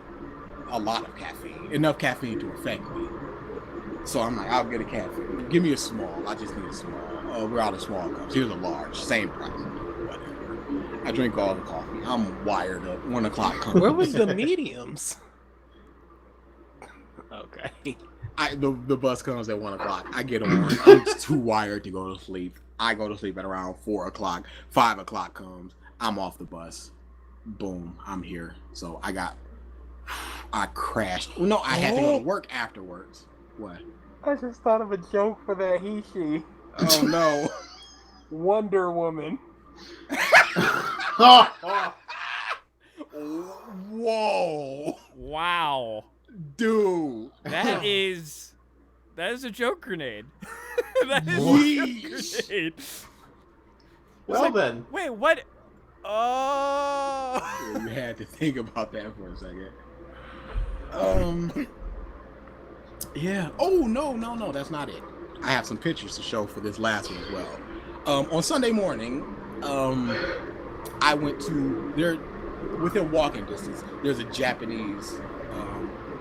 a lot of caffeine. Enough caffeine to affect me. So I'm like, I'll get a caffeine. Give me a small. I just need a small. We're out of small cups. Here's a large. Same price. Whatever. I drink all the coffee. I'm wired up. 1 o'clock comes. Where was the mediums? Okay. The bus comes at 1 o'clock. I get on. I'm too wired to go to sleep. I go to sleep at around 4 o'clock. 5 o'clock comes. I'm off the bus. Boom. I'm here. So I crashed. No, I had to go to work afterwards. What? I just thought of a joke for that he-she. Oh no. Wonder Woman. Whoa. Wow. Dude. That is a joke grenade. That is Yeesh. a joke grenade. Well then. Wait, what? Oh. You had to think about that for a second. Yeah. Oh no, that's not it. I have some pictures to show for this last one as well. On Sunday morning, I went to there within walking distance. There's a Japanese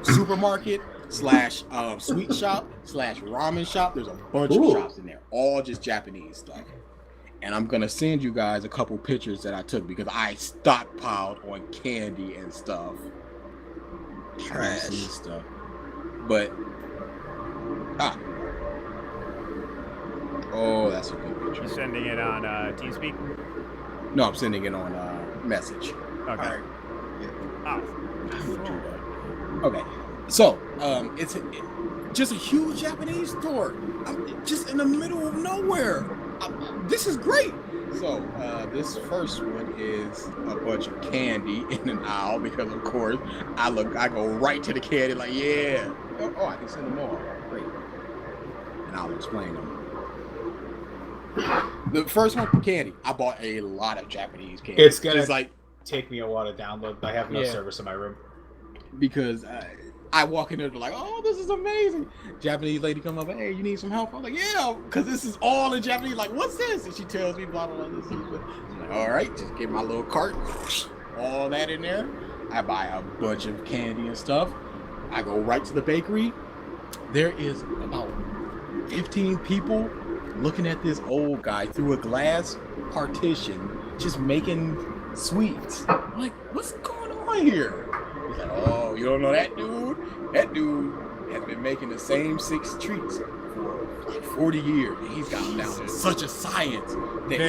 supermarket / sweet shop / ramen shop. There's a bunch of shops in there, all just Japanese stuff. And I'm gonna send you guys a couple pictures that I took because I stockpiled on candy and stuff. Trash and stuff. But oh, that's a good picture. You sending it on TeamSpeak? No, I'm sending it on message. Okay. All right. Oh. Okay, so it's just a huge Japanese store, just in the middle of nowhere. This is great. So this first one is a bunch of candy in an aisle because, of course, I go right to the candy like, yeah. Oh, I can send them all. Great. And I'll explain them. The first one, candy. I bought a lot of Japanese candy. It's gonna like take me a while to download. I have no Yeah. service in my room. because I walk in there, they're like, oh, this is amazing. Japanese lady come up, hey, you need some help? I'm like, yeah, because this is all in Japanese. Like, what's this? And she tells me, blah, blah, blah. This is what. I'm like, all right, just get my little cart, all that in there. I buy a bunch of candy and stuff. I go right to the bakery. There is about 15 people looking at this old guy through a glass partition, just making sweets. I'm like, what's going on here? He's like, oh, you don't know that dude? That dude has been making the same 6 treats for like 40 years. And he's gotten down to such a science that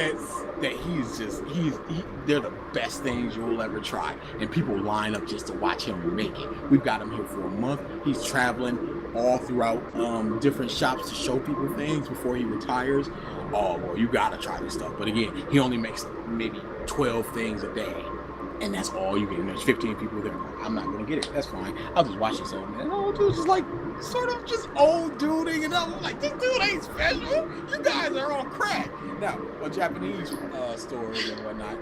they're the best things you'll ever try. And people line up just to watch him make it. We've got him here for a month. He's traveling all throughout different shops to show people things before he retires. Oh, well, you gotta try this stuff. But again, he only makes maybe 12 things a day. And that's all you get. And there's 15 people there. I'm not gonna get it. That's fine. I'll just watch this old man. Old dude's just like, sort of just old duding. And I'm like, this dude ain't special. You guys are on crack. Now, on Japanese stores and whatnot,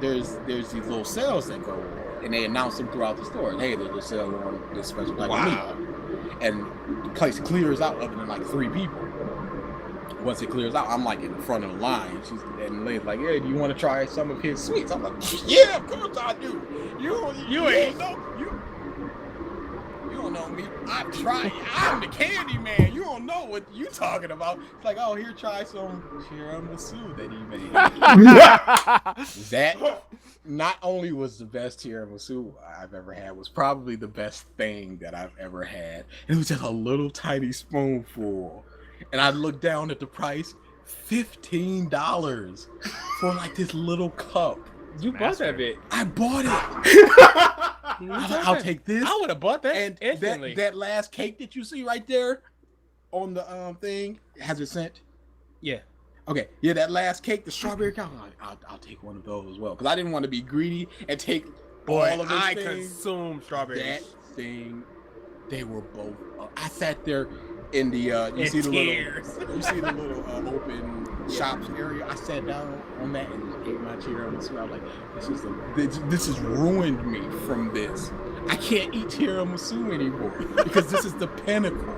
there's these little sales that go on. And they announce them throughout the store. Hey, there's a sale on this special type of meat. And the place clears out other than like 3 people. Once it clears out, I'm like in the front of the line. And the lady's like, "Hey, do you want to try some of his sweets?" I'm like, "Yeah, of course I do." You ain't know you don't know me. I've tried. I'm the candy man. You don't know what you talking about. It's like, oh, here, try some tiramisu that he made. That not only was the best tiramisu I've ever had, was probably the best thing that I've ever had. And it was just a little tiny spoonful. And I looked down at the price, $15 for like this little cup. You bought that bit. I bought it. I'll take this. I would have bought that And instantly. that last cake that you see right there on the thing, has it sent? Yeah. Okay, yeah, that last cake, the strawberry cake, I'll take one of those as well. Because I didn't want to be greedy and take all of those I things. consume strawberries. That thing, they were both. I sat there in the you In see the tears. little open shops area. I sat down on that and just ate my tiramisu. I was like, this has ruined me from this. I can't eat tiramisu anymore because this is the pinnacle.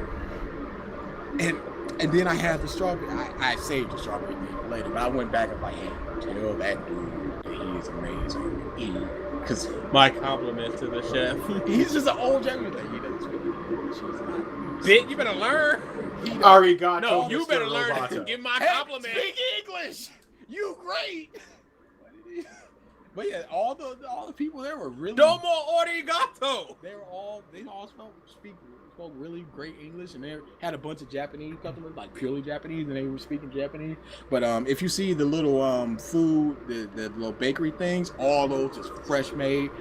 And then I had the strawberry. I saved the strawberry thing for later, but I went back and like, hey, tell that dude that he is amazing. Because My compliment to the chef. he's just an old gentleman. Like, he doesn't speak English. He's not. Bit, you better learn. Arigato. No, you Mr. better learn Roboto. to give my Hey, compliment. speak English. You great. But yeah, all the people there were really. Domo arigato. They all spoke really great English, and they had a bunch of Japanese customers, like purely Japanese, and they were speaking Japanese. But if you see the little food, the little bakery things, all those just fresh made.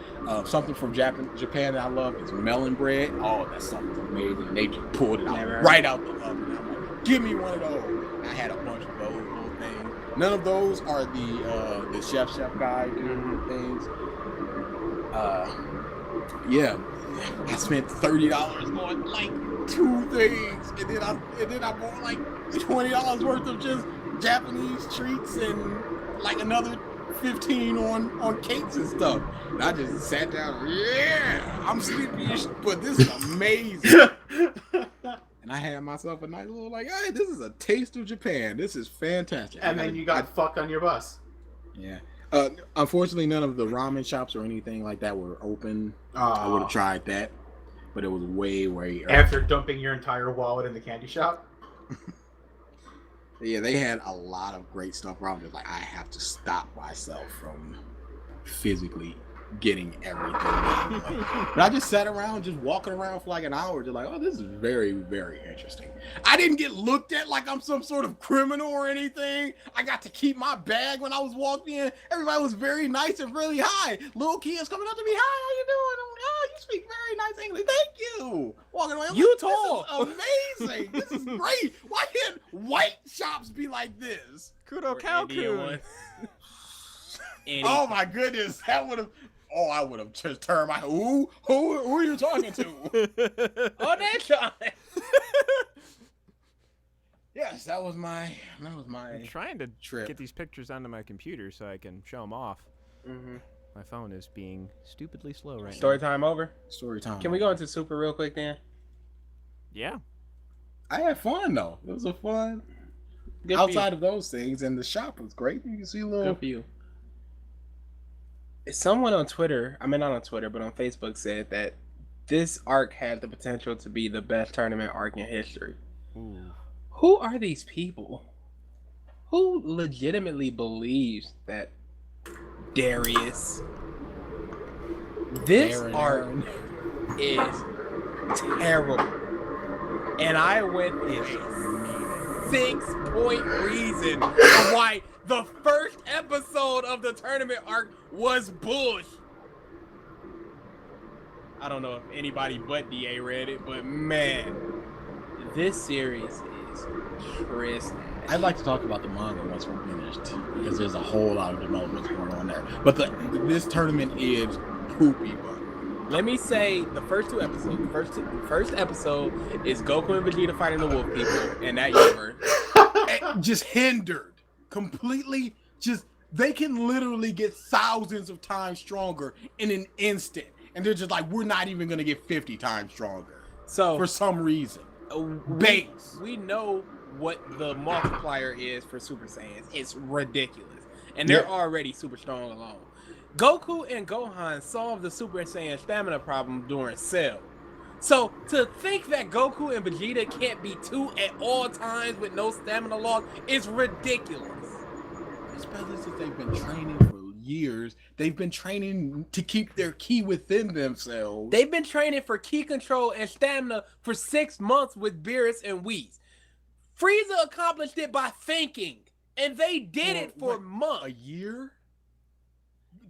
Something from Japan that I love is melon bread. Oh, that stuff is amazing. They just pulled it out right out the oven. I'm like, give me one of those. I had a bunch of those little things. None of those are the chef guy doing things. Yeah, I spent $30 on like 2 things, and then I bought like $20 worth of just Japanese treats and like another 15 on cakes and stuff. And I just sat down. Yeah, I'm sleepy, but this is amazing. And I had myself a nice little like, hey, this is a taste of Japan. This is fantastic. And then you got fucked on your bus. Yeah. Unfortunately, none of the ramen shops or anything like that were open. I would have tried that, but it was way early. After dumping your entire wallet in the candy shop. Yeah, they had a lot of great stuff around. Just like, I have to stop myself from physically getting everything. But I just sat around, just walking around for like an hour, just like, oh, this is very, very interesting. I didn't get looked at like I'm some sort of criminal or anything. I got to keep my bag when I was walking in. Everybody was very nice and really high. Little kids coming up to me, hi, how you doing? I'm oh, you speak very nice English. Thank you. Walking away, I'm You like, tall. This is amazing. This is great. Why can't white shops be like this? Kudo Or Indian Calcoon. ones. Oh my goodness, that would have. Oh, I would have just turned my. Who are you talking to? Oh, that time. Yes, that was my. I'm trying to trip. get these pictures onto my computer so I can show them off. Mm-hmm. My phone is being stupidly slow right Story now. time over. Story time. Can we go into Super real quick then? Yeah. I had fun though. It was a fun. Good for Outside of those things, and the shop was great. You can see a you. little. Good for you. Someone on Twitter, I mean not on Twitter, but on Facebook said that this arc had the potential to be the best tournament arc in history. Ooh. Who are these people? Who legitimately believes that Darius? This Aaron, arc Aaron. is terrible. And I went with a 6-point reason of why the first episode of the tournament arc was bullshit. I don't know if anybody but DA read it, but man, this series is Chris. I'd like to talk about the manga once we're finished because there's a whole lot of developments going on there. But this tournament is poopy, but Let me say the first two episodes. First episode is Goku and Vegeta fighting the Wolf People in that universe. Just hindered completely. Just they can literally get thousands of times stronger in an instant, and they're just like, we're not even gonna get 50 times stronger So for some reason. we, Base. we know what the multiplier is for Super Saiyans. It's ridiculous, and they're Yeah. already super strong alone. Goku and Gohan solved the Super Saiyan stamina problem during Cell. So to think that Goku and Vegeta can't be 2 at all times with no stamina loss is ridiculous. Especially since they've been training for years. They've been training to keep their key within themselves. They've been training for key control and stamina for 6 months with Beerus and Whis. Frieza accomplished it by thinking, and they did it for a months. year?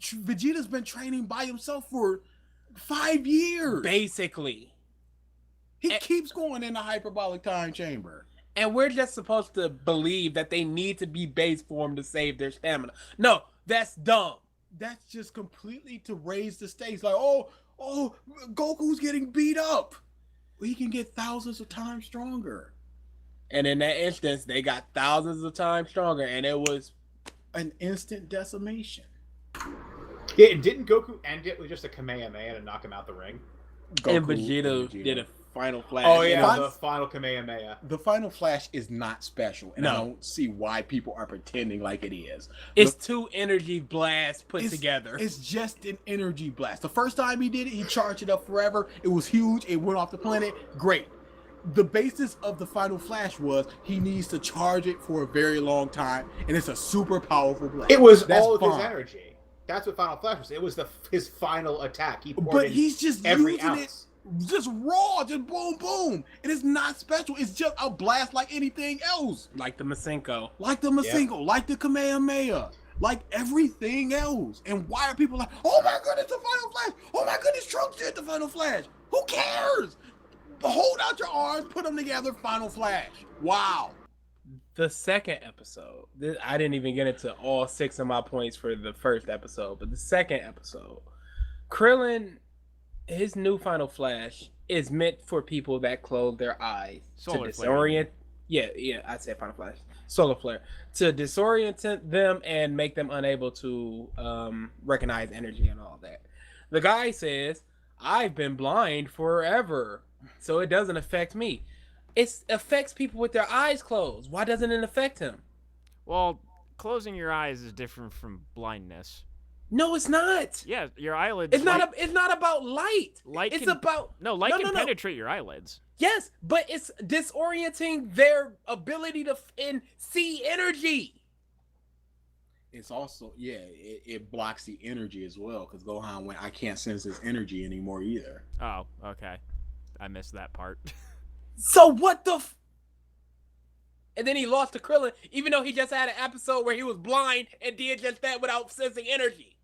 Vegeta's been training by himself for 5 years. Basically. He and- keeps going in the hyperbolic time chamber. And we're just supposed to believe that they need to be base form to save their stamina. No, that's dumb. That's just completely to raise the stakes. Like, oh, Goku's getting beat up. He can get thousands of times stronger. And in that instance, they got thousands of times stronger, and it was An instant decimation. Yeah, didn't Goku end it with just a Kamehameha to knock him out the ring? and Vegeta did a final flash. Oh yeah, Fine. the final Kamehameha. The final flash is not special, and I No. don't see why people are pretending like it is. It's 2 energy blasts put It's- together. It's just an energy blast. The first time he did it, he charged it up forever. It was huge. It went off the planet. Great. The basis of the final flash was he needs to charge it for a very long time, and it's a super powerful blast. It was That's all of his fine. energy. That's what Final Flash was. It was his final attack. He poured But in he's just every using ounce. it just raw, just boom, boom. It is not special. It's just a blast like anything else. Like the Masenko. Like the Masenko, like the Kamehameha, like everything else. And why are people like, oh my goodness, the Final Flash. Oh my goodness, Trunks did the Final Flash. Who cares? Hold out your arms, put them together, Final Flash. Wow. The second episode, I didn't even get into all 6 of my points for the first episode, but the second episode, Krillin, his new Final Flash is meant for people that close their eyes Solar to flare. disorient. Yeah, I said Final Flash, Solar Flare, to disorient them and make them unable to recognize energy and all that. The guy says, "I've been blind forever, so it doesn't affect me." It affects people with their eyes closed. Why doesn't it affect him? Well, closing your eyes is different from blindness. No, it's not. Yeah, your eyelids. It's not. It's not about light. Light It's can- about light no, can no, no. penetrate your eyelids. yes, but it's disorienting their ability to see energy. It's also, it blocks the energy as well, because Gohan went, I can't sense his energy anymore either. Oh, okay. I missed that part. So what the? And then he lost to Krillin, even though he just had an episode where he was blind and did just that without sensing energy.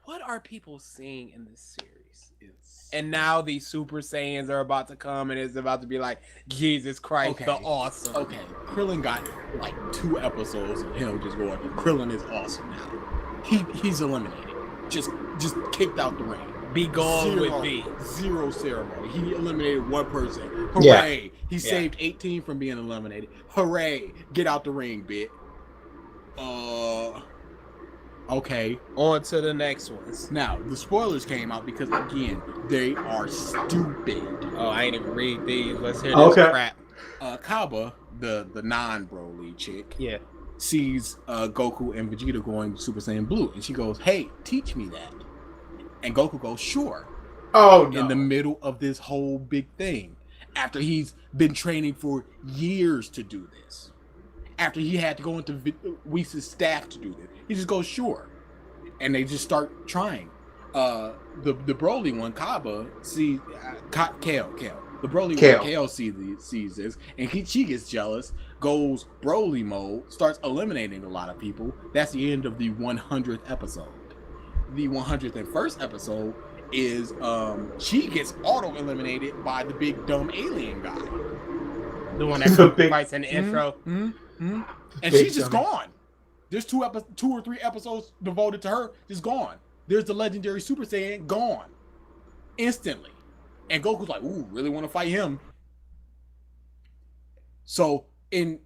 what are people seeing in this series? And now these Super Saiyans are about to come, and it's about to be like, Jesus Christ, Okay. the awesome. Okay, Krillin got like 2 episodes of him just going, Krillin is awesome now. He's eliminated. Just kicked out the ring. Be gone with me. Zero ceremony. He eliminated 1 person. Yeah. Hooray! He saved 18 from being eliminated. Hooray! Get out the ring, bit. Okay. On to the next ones. Now the spoilers came out because again they are stupid. Oh, I ain't even read these. Let's hear this Okay. crap. Kaba, the non-Broly chick, Yeah. sees Goku and Vegeta going Super Saiyan Blue, and she goes, "Hey, teach me that." And Goku goes, "Sure." Oh no. In the middle of this whole big thing, after he's been training for years to do this, after he had to go into Whis' staff to do this, he just goes, "Sure," and they just start trying. The Broly one, Kaba, sees Kale. The Broly Kale. one, Kale sees this, and she gets jealous, goes Broly mode, starts eliminating a lot of people. That's the end of the 100th episode. The 101st episode is she gets auto eliminated by the big dumb alien guy. The one The that big- fights in the intro. And Big she's just dummy. gone. There's 2 or 3 episodes devoted to her, just gone. There's the legendary Super Saiyan gone instantly, and Goku's like, "Ooh, really want to fight him?" So in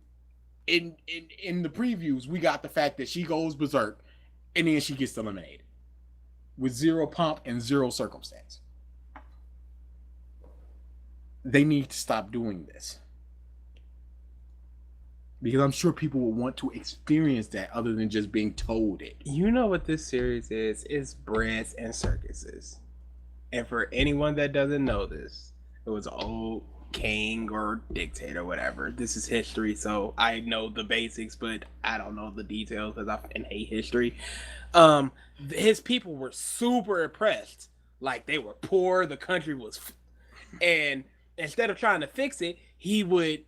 the previews, we got the fact that she goes berserk, and then she gets eliminated with 0 pomp and 0 circumstance. They need to stop doing this. Because I'm sure people will want to experience that other than just being told it. You know what this series is? It's breads and circuses. And for anyone that doesn't know this, it was an old king or dictator, whatever. This is history, so I know the basics, but I don't know the details because I hate history. His people were super oppressed. Like, they were poor, the country was... And instead of trying to fix it, he would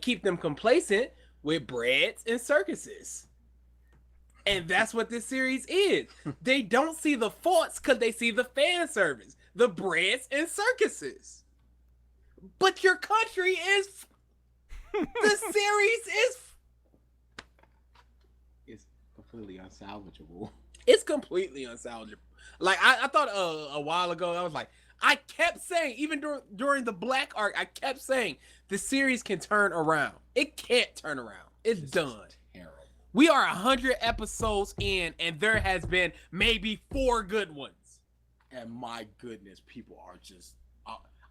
keep them complacent with breads and circuses. And that's what this series is. They don't see the faults because they see the fan service, the breads and circuses. But your country is... the series is... It's completely unsalvageable. It's completely unsalvageable. Like, I thought a while ago, I was like, I kept saying, even during the Black arc, I kept saying, the series can turn around. It can't turn around. It's done. Terrible. We are 100 episodes in, and there has been maybe 4 good ones. And my goodness, people are just...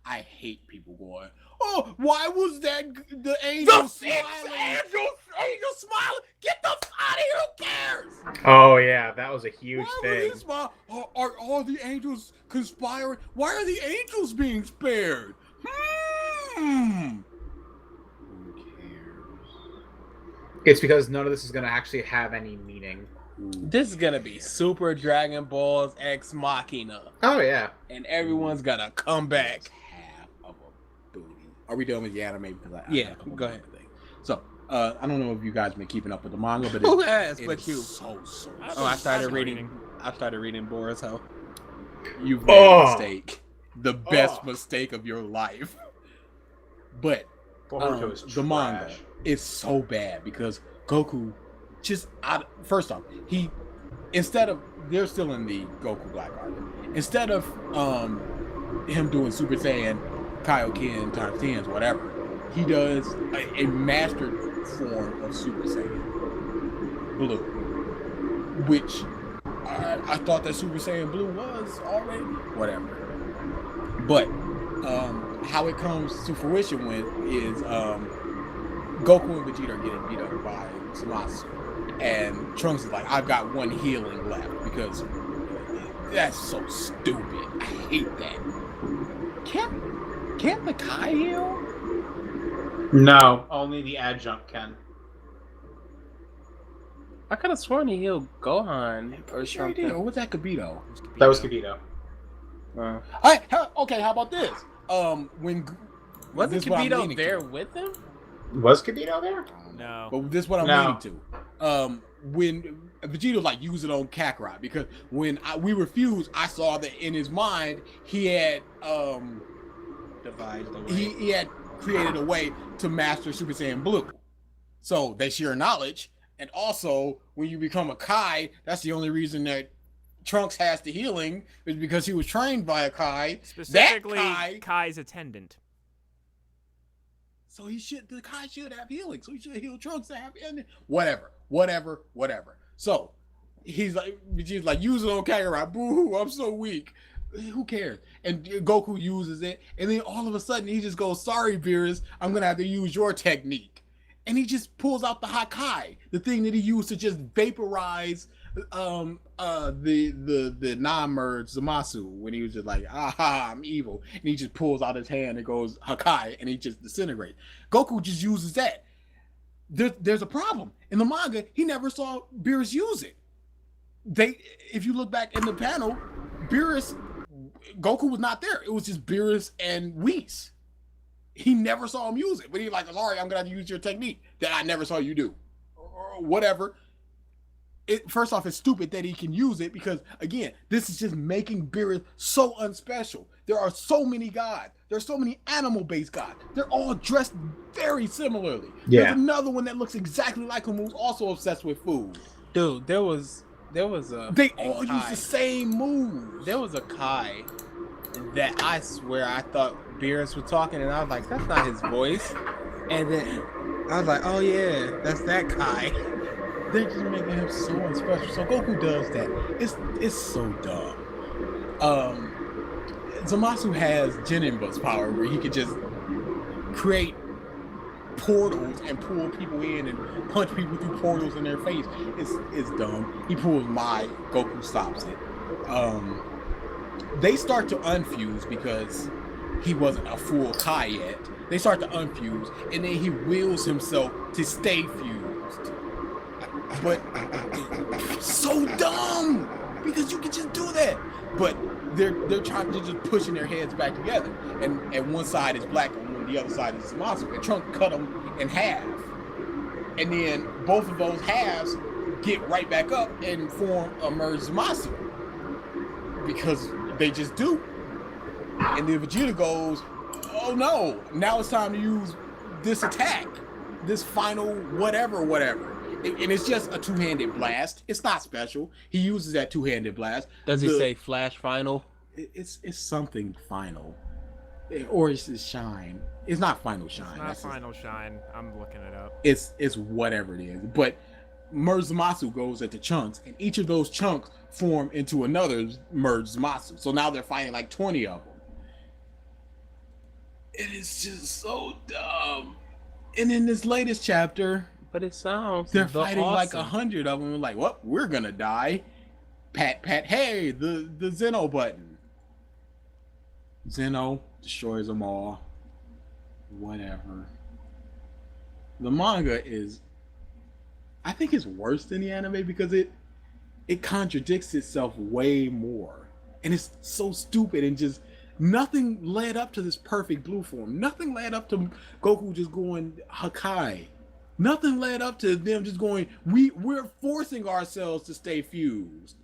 I hate people going, "Oh, why was that the angel The smiling?" angel smiling. Get the f out of here. Who cares? Oh yeah, that was a huge Why thing. was he smile? Are all the angels conspiring? Why are the angels being spared? Who cares? It's because none of this is going to actually have any meaning. This is gonna be Super Dragon Balls Ex Machina, Oh yeah. and everyone's gonna come back. Half of a booty. Are we done with the anime? Because I Yeah, got a couple go more ahead. things. So, I don't know if you guys been keeping up with the manga, but Who has it but is you? so Oh, I started I've been reading. I started reading Boruto. You've made a Oh. mistake. The best Oh. mistake of your life. But Boruto is the manga trash. is so bad because Goku just first off, he instead of they're still in the Goku Black arc. Instead of him doing Super Saiyan Kaioken times 10s, whatever, he does a mastered form of Super Saiyan Blue. Which I thought that Super Saiyan Blue was already whatever. But how it comes to fruition is Goku and Vegeta are getting beat up by Zamasu. And Trunks is like, "I've got 1 healing left," because that's so stupid. I hate that. Can't the Kai heal? No, only the adjunct can. I could have sworn he healed Gohan or Sure he did. something. Or was that Kibito? That was Kibito. Okay, how about this? When Wasn't this is what I'm Kibito leaning there to. with him? Was Kibito there? No. But this is what I'm No. leaning to. when Vegeta like used it on Kakarot, because when we refused, I saw that in his mind he had Devised a way. he had created a way to master Super Saiyan Blue. So they share knowledge, and also when you become a Kai, that's the only reason that Trunks has the healing is because he was trained by a Kai. Specifically, that Kai's attendant. So the Kai should have healing. So he should heal Trunks to have healing. Whatever. So he's like, use it on Kakarot. Boo-hoo, I'm so weak. Who cares? And Goku uses it, and then all of a sudden he just goes, sorry, Beerus, I'm gonna have to use your technique. And he just pulls out the Hakai, the thing that he used to just vaporize the non-merge Zamasu, when he was just like, aha, I'm evil. And he just pulls out his hand and goes Hakai, and he just disintegrates. Goku just uses that. There's a problem. In the manga, he never saw Beerus use it. If you look back in the panel, Goku was not there. It was just Beerus and Whis. He never saw him use it, but he's like, sorry, I'm gonna have to use your technique that I never saw you do, or whatever. First off, it's stupid that he can use it, because again, this is just making Beerus so unspecial. There are so many gods. There's so many animal-based gods. They're all dressed very similarly. Yeah. There's another one that looks exactly like him, who's also obsessed with food. Dude, there was They all use the same moves. There was a Kai that I swear I thought Beerus was talking, and I was like, that's not his voice. And then I was like, oh yeah, that's that Kai. They're just making him so unspecial. So Goku does that. It's so dumb. Zamasu has Geninba's power, where he could just create portals and pull people in and punch people through portals in their face. It's dumb. He pulls Mai, Goku stops it. They start to unfuse because he wasn't a full Kai yet. They start to unfuse, and then he wills himself to stay fused. But so dumb, because you can just do that. But they're trying to just pushing their heads back together, and one side is black and the other side is Zamasu. And Trunks cut them in half, and then both of those halves get right back up and form a merged Zamasu, because they just do. And then Vegeta goes, oh no, now it's time to use this attack, this final whatever. And it's just a two-handed blast. It's not special. He uses that two-handed blast. Does he say Flash Final? It's something final, or it's Shine. It's not Final Shine. It's not Final Shine. I'm looking it up. It's whatever it is. But Merged Zamasu goes into chunks, and each of those chunks form into another Merged Zamasu. So now they're fighting like 20 of them. It is just so dumb. And in this latest chapter, But it sounds they're fighting like awesome. 100 of them. Like, what? We're gonna die. Pat, hey, the Zeno button. Zeno destroys them all. Whatever. The manga is, I think it's worse than the anime, because it contradicts itself way more. And it's so stupid, and just nothing led up to this perfect blue form. Nothing led up to Goku just going Hakai. Nothing led up to them just going, we're forcing ourselves to stay fused.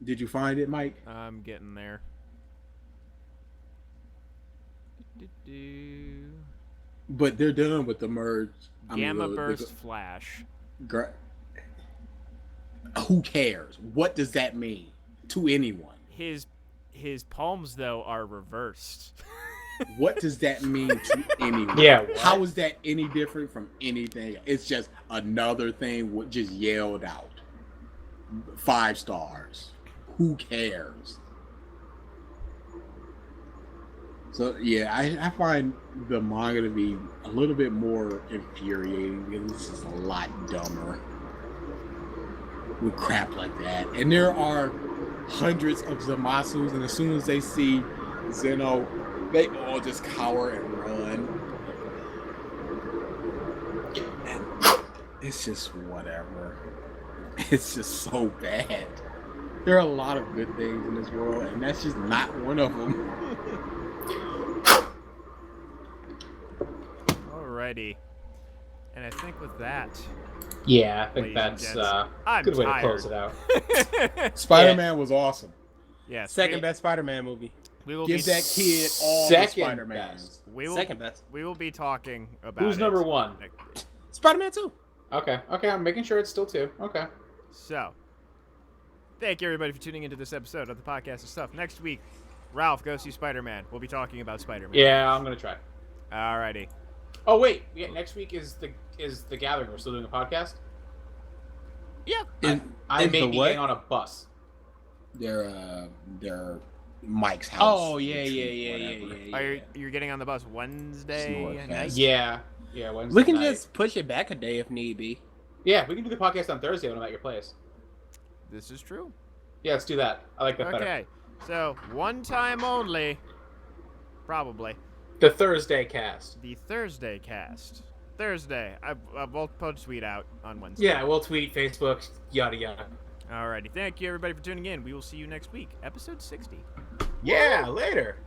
Did you find it, Mike? I'm getting there. But they're done with the merge. Gamma Burst Flash. Who cares? What does that mean to anyone? His palms though are reversed. What does that mean to anyone? Yeah, what? How is that any different from anything? It's just another thing just yelled out. 5 stars. Who cares? So yeah, I find the manga to be a little bit more infuriating, because it's just a lot dumber with crap like that. And there are hundreds of Zamasus, and as soon as they see Zeno, they all just cower and run. And it's just whatever. It's just so bad. There are a lot of good things in this world, and that's just not one of them. Alrighty. And I think with that, Yeah, I think Ladies and that's gents, a I'm good way to tired. close it out. Spider-Man was awesome. yes, Second best Spider-Man movie. we will Give be that kid all the Second Spider-Mans. best. we will Second best. we will be talking about Who's it number one? next- Spider-Man 2. Okay, I'm making sure it's still 2. Okay. So, thank you everybody for tuning into this episode of the Podcast of Stuff. Next week, Ralph, go see Spider-Man. We'll be talking about Spider-Man. Yeah, I'm gonna try. Alrighty. Oh wait, yeah, next week is the gathering. We're still doing a podcast. Yeah. I Is may the be what? getting on a bus. Their Mike's house. Oh, yeah. Are you getting on the bus Wednesday Snort night? fest. Yeah, Wednesday We can night. just push it back a day if need be. Yeah, we can do the podcast on Thursday when I'm at your place. This is true. Yeah, let's do that. I like that better. Okay. So, one time only, probably, The Thursday cast. the Thursday cast. Thursday. We'll put a tweet out on Wednesday. Yeah, we'll tweet, Facebook, yada yada. Alrighty. Thank you everybody for tuning in. We will see you next week. Episode 60. Yeah, later.